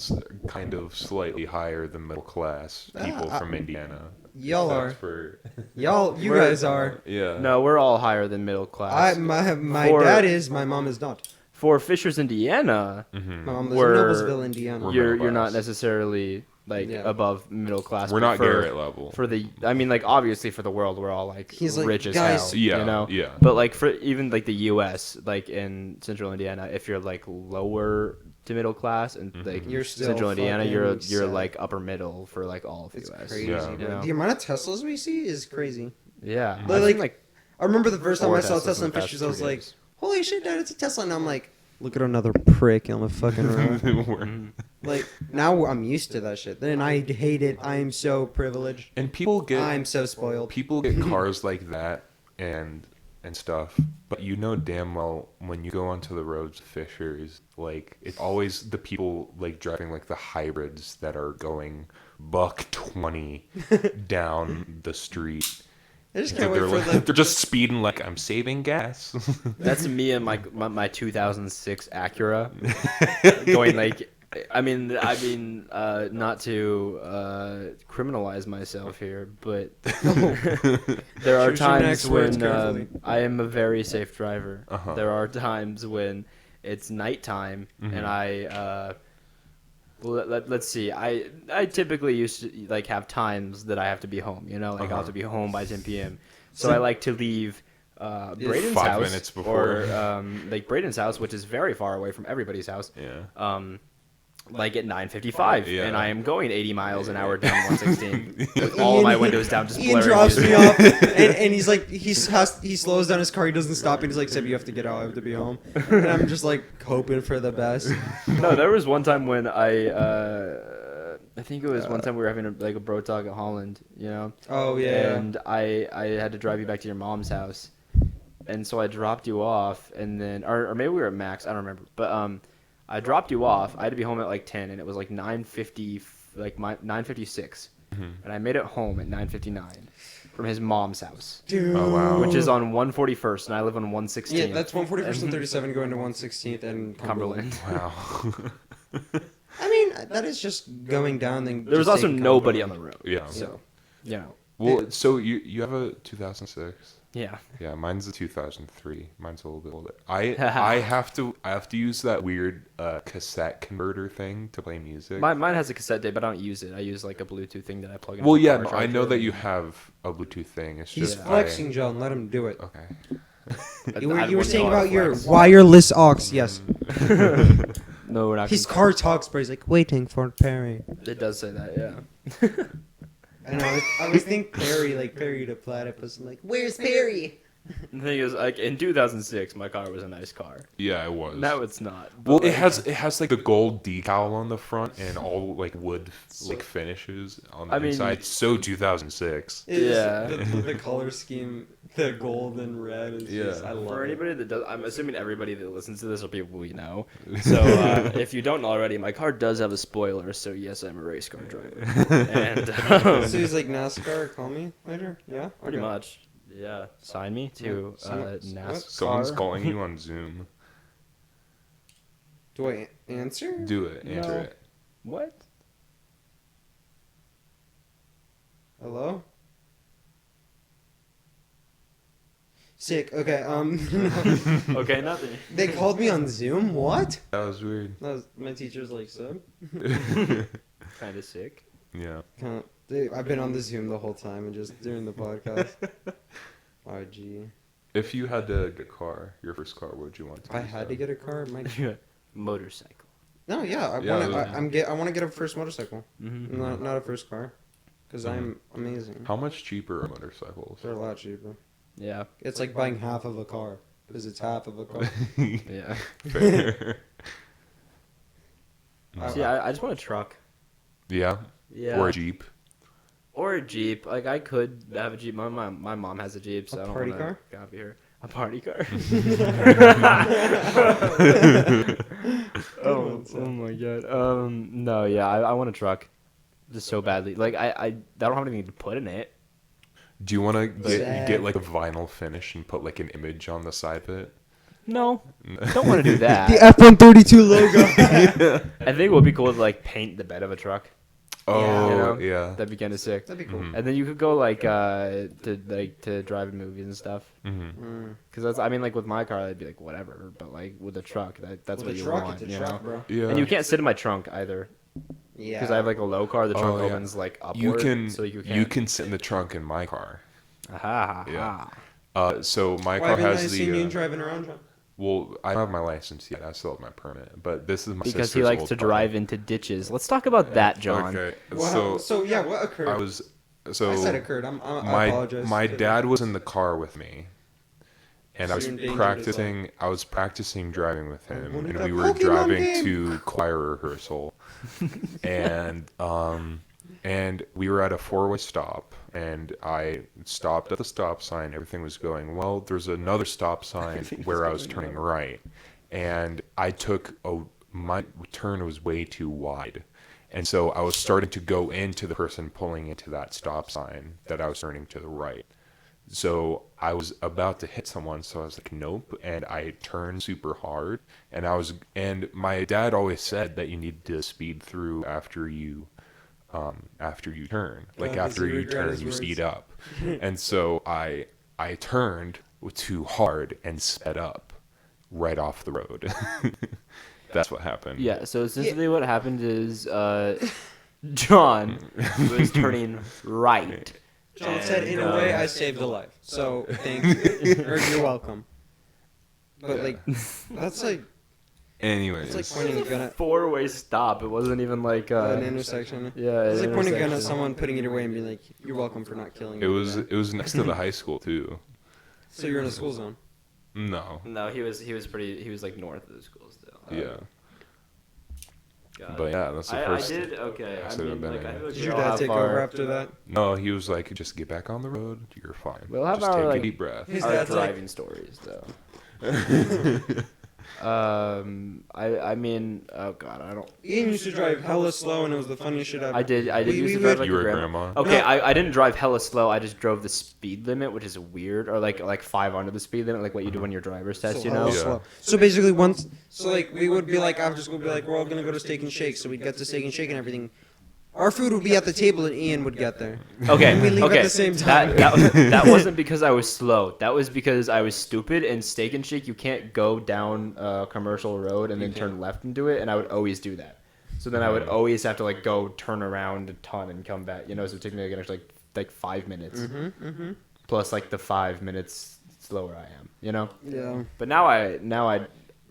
S3: kind of slightly higher than middle class people from Indiana.
S1: Y'all
S3: That's
S1: are.
S3: for
S1: You guys are.
S3: yeah.
S2: No, we're all higher than middle class.
S1: My
S2: For-
S1: dad is. My mom is not.
S2: For Fishers, Indiana,
S3: Mhm.
S1: My mom lives
S2: We're-
S1: in Noblesville, Indiana.
S3: We're
S2: you're
S3: middle
S2: not
S3: class.
S2: necessarily like
S1: Yeah.
S2: above middle class.
S3: We're
S2: but
S3: not
S2: for,
S3: Garrett level.
S2: For the, I mean, like obviously for the world, we're all like
S1: He's like,
S2: rich as
S1: "Guys."
S2: hell.
S3: Yeah,
S2: you know.
S3: yeah.
S2: But like for even like the U.S., like in Central Indiana, if you're like lower to middle class and like
S1: You're still
S2: Central Indiana,
S1: fucking
S2: you're
S1: sad.
S2: like upper middle for like all of
S1: It's
S2: U.S.
S1: crazy,
S3: Yeah.
S1: bro.
S2: You know?
S1: The amount of Teslas we see is crazy.
S2: Yeah,
S1: But,
S2: I've
S1: like,
S2: seen, like
S1: I remember the first time
S2: Four
S1: I saw
S2: Teslas in
S1: Tesla in
S2: the past
S1: pictures, I
S2: 2
S1: was like,
S2: days.
S1: "Holy shit, Dad, it's a Tesla!" And I'm like, "Look at another prick on the fucking road."
S2: mm-hmm.
S1: Like now I'm used to that shit. Then I hate it. I am so privileged.
S3: And people get
S1: I'm so spoiled.
S3: people get cars like that and stuff, but you know damn well when you go onto the roads of Fishers, like it's always the people like driving like the hybrids that are going buck 20 down the street.
S1: I just can't wait
S3: They're,
S1: for
S3: like,
S1: the.
S3: they're just speeding like I'm saving gas.
S2: That's me and my 2006 Acura going like. I mean, not to criminalize myself here, but there are
S1: Choose your next
S2: times
S1: words
S2: when
S1: carefully.
S2: I am a very safe driver.
S3: Uh-huh.
S2: There are times when it's nighttime and I. Let's see. I typically used to like have times that I have to be home. You know, like I'll have to be home by 10 p.m. So I like to leave Braden's
S3: 5
S2: house
S3: minutes before.
S2: or like Braden's house, which is very far away from everybody's house.
S3: Yeah.
S2: Like at 9:55,
S3: Yeah.
S2: and I am going 80 miles an hour down 116 with all of my windows down, just
S1: Ian
S2: blaring
S1: drops
S2: music.
S1: me off, and he's like, he slows down his car. He doesn't stop, and he's like, "Seb, you have to get out. I have to be home." And I'm just like hoping for the best.
S2: No, there was one time when I think it was one time we were having a bro talk at Holland, you know.
S1: Oh yeah.
S2: And I had to drive you back to your mom's house, and so I dropped you off, and then or maybe we were at Max, I don't remember, but I dropped you off. I had to be home at like 10, and it was like 9:50, like 9:56, and I made it home at 9:59 from his mom's house,
S1: Dude.
S3: Oh, wow.
S2: which is on 141st, and I live on 116th.
S1: Yeah, that's 141st and 37 going to 116th and Cumberland.
S2: Cumberland.
S3: Wow.
S1: I mean, that is just going down. Then
S2: There was
S1: just
S2: also
S1: taking
S2: nobody on
S1: Cumberland.
S2: the road.
S3: Yeah.
S2: So, you know.
S3: Well, so you have a 2006?
S2: Yeah.
S3: Yeah, mine's a 2003. Mine's a little bit older. I have to use that weird cassette converter thing to play music.
S2: Mine has a cassette tape, but I don't use it. I use like a Bluetooth thing that I plug in.
S3: Well,
S2: my
S3: yeah,
S2: car
S3: no, I
S2: charger.
S3: know that you have a Bluetooth thing. It's
S1: He's
S3: just
S1: flexing, John. Let him do it.
S3: Okay.
S1: You
S2: I
S1: were
S2: wouldn't
S1: saying
S2: call it
S1: about your
S2: flex.
S1: wireless aux. Yes.
S2: No, we're not.
S1: His
S2: gonna-
S1: car talks, but he's like waiting for Perry.
S2: It does say that, yeah.
S1: And I always think Perry, like Perry the platypus. I'm like, where's Perry?
S2: The thing is, like in 2006, my car was a nice car.
S3: Yeah, it was.
S2: Now it's not. But,
S3: Well,
S2: like,
S3: it has like the gold decal on the front and all like wood like finishes on the
S2: I mean-
S3: inside. So 2006.
S2: Yeah.
S1: The color scheme, the gold and red is
S3: Yeah.
S1: just, I love
S2: For
S1: it.
S2: anybody that does, I'm assuming everybody that listens to this are people we know. So if you don't already, my car does have a spoiler. So yes, I'm a race car driver. And
S1: So he's like, NASCAR, call me later? Yeah?
S2: pretty
S1: Okay.
S2: much, yeah. Sign me to
S1: Someone-
S2: NASCAR.
S3: Someone's calling you on Zoom.
S1: Do I answer?
S3: Do it. Answer
S2: No.
S3: it.
S2: What?
S1: Hello? Sick. Okay,
S2: Okay, nothing.
S1: they called me on Zoom? What?
S3: That was weird.
S1: That was, my teacher's like, so?
S2: Kind of sick.
S3: Yeah.
S1: Dude, I've been on the Zoom the whole time and just doing the podcast. Oh, gee.
S3: If you had to get a car, your first car, what would you want to
S1: If I
S3: use
S1: had
S3: that?
S1: to get a car, my...
S2: Motorcycle.
S1: No, yeah,
S3: Yeah,
S1: I want to get a first motorcycle.
S2: Mm-hmm.
S1: Not a first car. Because I'm amazing.
S3: How much cheaper are motorcycles?
S1: They're a lot cheaper.
S2: Yeah.
S1: It's like buying half of a car. Because it's half of a car.
S2: Yeah.
S3: Fair.
S2: See, I just want a truck.
S3: Yeah.
S2: Yeah.
S3: Or a Jeep.
S2: Or a Jeep. Like, I could have a Jeep. My mom has a Jeep, so
S1: A
S2: I don't
S1: party
S2: want to
S1: car?
S2: copy her. A party car? oh my god. No, yeah, I want a truck. Just so badly. Like, I don't have anything to put in it.
S3: Do you want to
S1: Sad.
S3: get like a vinyl finish and put like an image on the side of it?
S2: No. Don't want to do that.
S1: The F-132 logo.
S2: I think it would be cool to, like, paint the bed of a truck.
S3: Oh,
S2: You know?
S3: yeah.
S2: That'd be kind of sick.
S1: That'd be cool.
S3: Mhm.
S2: And then you could go, like, to drive movies and stuff.
S3: Mm-hmm.
S2: Because that's, I mean, like with my car, I'd be like whatever, but like with a truck, that's
S1: With
S2: what
S1: a
S2: you
S1: truck,
S2: want,
S1: it's a
S2: you
S1: truck,
S2: know.
S1: bro.
S3: Yeah.
S2: And you can't sit in my trunk either,
S1: Yeah.
S2: because I have like a low car. The trunk
S3: Oh, yeah.
S2: opens like upward,
S3: You can
S2: so you
S3: you
S2: can't.
S3: can sit in the trunk in my car.
S2: Aha,
S3: Yeah.
S2: aha.
S3: So my
S1: Why
S3: car
S1: haven't I
S3: has
S1: seen
S3: the.
S1: you driving around? John?
S3: Well, I don't have my license yet. I still have my permit, but this is my
S2: Because he
S3: sister's
S2: likes
S3: old
S2: to
S3: car.
S2: drive into ditches. Let's talk about that, John.
S3: Okay.
S1: So yeah, what occurred?
S3: I was so
S1: I said occurred. I
S3: my
S1: apologize.
S3: my dad was in the car with me, and I
S1: So
S3: was
S1: you're in danger
S3: practicing. I was practicing driving with
S1: I
S3: him,
S1: wanted
S3: and
S1: that
S3: we were
S1: Pokemon
S3: driving
S1: game.
S3: to choir rehearsal, and we were at a four-way stop, and I stopped at the stop sign. Everything was going well. There's another stop sign
S2: Everything was
S3: where I was
S2: going
S3: turning right, and I took my turn was way too wide. And so I was starting to go into the person pulling into that stop sign that I was turning to the right. So I was about to hit someone, so I was like, nope. And I turned super hard. And my dad always said that you need to speed through after you turn. Like
S1: does
S3: after
S1: he
S3: you
S1: regret
S3: turn,
S1: his
S3: you
S1: words?
S3: speed up. And so I turned too hard and sped up right off the road. That's what happened.
S2: Yeah. So essentially, what happened is John was turning right.
S1: John said, "In
S2: And,
S1: a way, I saved a life. So thank you, or you're welcome." But like, that's like
S3: Anyways.
S1: it's like pointing a gun at
S2: four-way stop. It wasn't even like
S1: an intersection.
S2: yeah.
S1: It's
S2: an
S1: like pointing a gun at
S2: intersection.
S1: someone, putting it away, and being like, "You're welcome for not killing me."
S3: It was next to the high school too.
S1: So you're in a school zone.
S3: No.
S2: No, he was like north of the school still.
S3: Yeah.
S2: God.
S3: But yeah, that's the
S2: I
S3: first.
S2: did okay. I
S3: accident
S2: mean,
S3: I've
S2: like,
S3: been
S2: I
S3: in.
S2: feel like
S1: Did
S2: we
S1: your
S2: all
S1: dad
S2: have
S1: take
S2: our,
S1: over after that?
S3: No, he was like, just get back on the road. You're fine.
S2: We'll have
S3: just
S2: our,
S3: take
S2: like-
S3: a deep breath.
S1: His
S2: our
S1: dad's like-
S2: driving stories though. I mean, oh god, I don't.
S1: Ian used to drive hella slow, and it was the funniest shit ever.
S2: I did
S1: We-
S2: used
S1: we
S2: to drive
S1: would-
S2: like
S3: You
S2: a
S3: were a
S2: grandma.
S3: grandma?
S2: Okay,
S1: No.
S2: I didn't drive hella slow. I just drove the speed limit, which is weird, or like 5 under the speed limit, like what you do on your driver's test,
S1: So
S2: you
S1: hella
S2: know?
S3: Yeah.
S1: slow. So basically, once, so like we would be like, after school, we'd be like, we're all gonna go to Steak and Shake. So we'd get to Steak and Shake and everything. Our food would be at the table, and Ian would get there.
S2: Okay,
S1: And we leave
S2: okay.
S1: at the same time.
S2: That wasn't because I was slow. That was because I was stupid. And Steak and Shake, you can't go down a commercial road and then turn left into it. And I would always do that. So then I would always have to like go turn around a ton and come back. You know, so it took me like 5 minutes plus like the 5 minutes slower I am. You know.
S1: Yeah.
S2: But now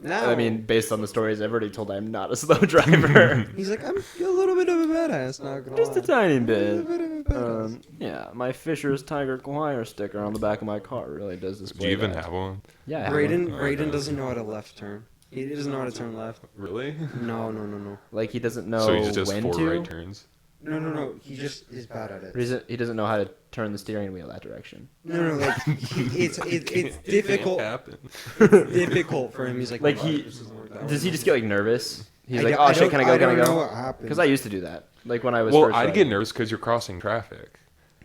S2: I mean, based on the stories I've already told, I'm not a slow driver.
S1: He's like, I'm a little bit of a badass, not gonna
S2: Just a
S1: lie.
S2: tiny
S1: A
S2: bit.
S1: little bit of a badass.
S2: Yeah, my Fisher's Tiger Choir sticker on the back of my car really does
S3: Do
S2: display
S3: you even
S2: that.
S3: have one?
S2: Yeah, I have
S1: Braden,
S2: one.
S1: Braden doesn't know how to left turn. He doesn't know how to turn left.
S3: Really?
S1: No.
S2: Like he doesn't know
S3: So he just does
S2: when
S3: 4
S2: to.
S3: right turns.
S1: No. He just is bad at it.
S2: He doesn't know how to turn the steering wheel that direction.
S1: No. Like it's difficult.
S3: Happen.
S1: It's difficult for him. He's like,
S2: Like
S1: "Oh,
S2: he
S1: this doesn't work that
S2: does
S1: way."
S2: he just get like nervous? He's
S1: I
S2: like,
S1: don't-
S2: oh shit, can I go? Can I
S1: don't know
S2: go?
S1: what happened.
S2: Because I used to do that. Like when I was
S3: Well,
S2: first.
S3: I'd
S2: driving.
S3: get nervous because you're crossing traffic.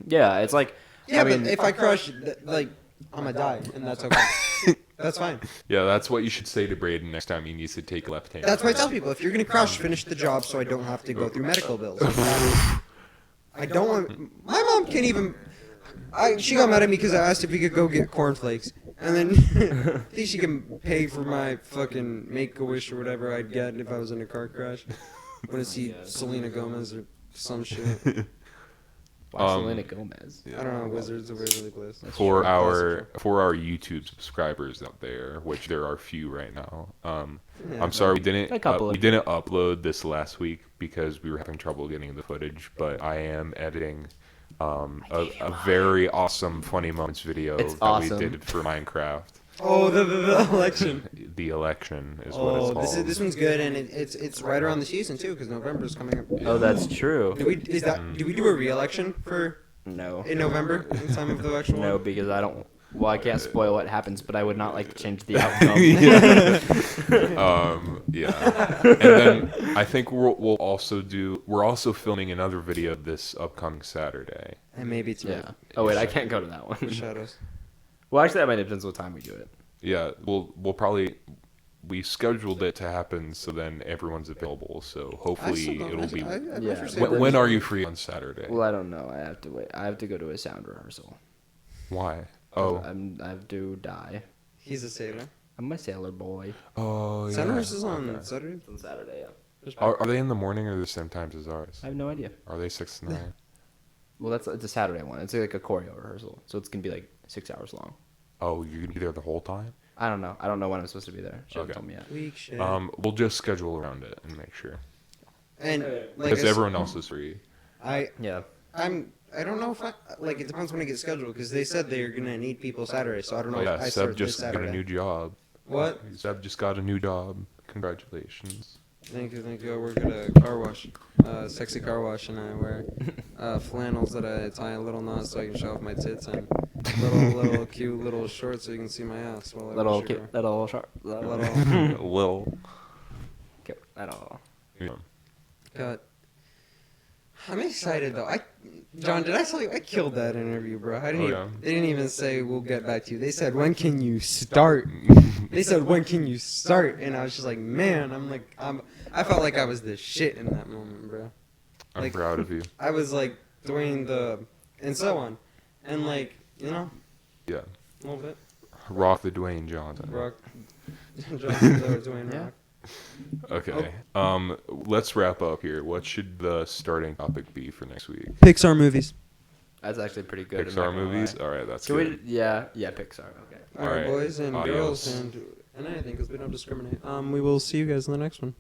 S2: Yeah, it's like.
S1: Yeah,
S2: I
S1: but
S2: mean,
S1: if I crush, like, I'm gonna die, and that's okay. That's fine.
S3: Yeah, that's what you should say to Braden next time he needs to take left hand.
S1: That's why I tell people, if you're gonna crush, finish the job so I don't have to go through medical bills. I don't want. My mom can't even. She got mad at me because I asked if we could go get cornflakes, and then I think she can pay for my fucking Make-A-Wish or whatever I'd get if I was in a car crash. Want to see Selena Gomez or some shit.
S2: why Selena Gomez.
S1: I don't know. Wizards of Waverly Place.
S3: for our YouTube subscribers out there, which there are few right now. I'm sorry we didn't
S2: A couple
S3: we
S2: of-
S3: didn't upload this last week because we were having trouble getting the footage. But I am editing a very awesome funny moments video
S2: It's
S3: that
S2: awesome.
S3: we did for Minecraft.
S1: Oh, the election.
S3: The election is what it's
S1: Oh,
S3: called.
S1: this one's good, and it's right around the season too, because November's coming up.
S2: Oh, that's true.
S1: Do we do a re-election for
S2: No.
S1: in November, in time of the actual?
S2: No,
S1: one?
S2: because I don't. Well, I can't spoil what happens, but I would not like to change the outcome.
S3: Yeah. And then I think we're also filming another video this upcoming Saturday.
S1: And maybe it's
S2: Yeah. Oh wait, I can't go to that one.
S1: Shadows.
S2: Well, actually, that might depend what time we do it.
S3: Yeah, we scheduled it to happen so then everyone's available. So hopefully it'll be.
S2: Yeah.
S3: When are you free on Saturday?
S2: Well, I don't know. I have to wait. I have to go to a sound rehearsal.
S3: Why? Oh.
S2: I have to die.
S1: He's a sailor.
S2: I'm a sailor boy.
S3: Oh, yeah.
S1: Saturdays is on
S3: Okay.
S1: Saturday.
S2: It's on Saturday, yeah.
S3: Are they in the morning or the same times as ours?
S2: I have no idea.
S3: Are they 6 to 9?
S2: Well, it's a Saturday one. It's like a choreo rehearsal, so it's gonna be like 6 hours long.
S3: Oh, you're gonna be there the whole time?
S2: I don't know. I don't know when I'm supposed to be there. She hasn't
S3: Okay.
S2: told me yet.
S1: Weak shit.
S3: We'll just schedule around it and make sure
S1: And like
S3: because everyone else is free.
S2: Yeah.
S1: I don't know if it depends when I get scheduled because they said they're gonna need people Saturday, so I don't know.
S3: Oh yeah,
S1: if I
S3: Seb
S1: start
S3: just
S1: this
S3: got
S1: Saturday.
S3: a new job.
S1: What?
S3: Seb just got a new job. Congratulations.
S1: Thank you. I work at a car wash, sexy car wash, and I wear flannels that I tie in little knots so I can show off my tits and little cute little shorts so you can see my ass while I
S2: Little
S1: wash your
S2: cute,
S1: car.
S2: little short,
S1: Little.
S3: Lil.
S2: cute, little.
S3: Yeah.
S1: Cut. I'm excited though. John, did I tell you I killed that interview, bro? I didn't.
S3: Oh,
S1: even,
S3: yeah?
S1: They didn't even say we'll get back to you. They said when can you start? They said when can you start? And I was just like, man, I felt like I was the shit in that moment, bro.
S3: I'm
S1: Like-
S3: proud of you.
S1: I was like doing and so on, and like
S3: Yeah.
S1: a little bit.
S3: Rock the Dwayne Johnson.
S1: Rock. Johnson Dwayne
S2: Yeah.
S1: Rock.
S3: Okay. Let's wrap up here. What should the starting topic be for next week?
S1: Pixar movies.
S2: That's actually pretty good. I'm not
S3: Pixar
S2: gonna
S3: movies.
S2: lie.
S3: All right, that's
S2: Can
S3: good.
S2: we? Yeah, Pixar. Okay.
S1: All right,
S3: Alright,
S1: boys and
S3: adios.
S1: girls and anything because we don't discriminate. We will see you guys in the next one.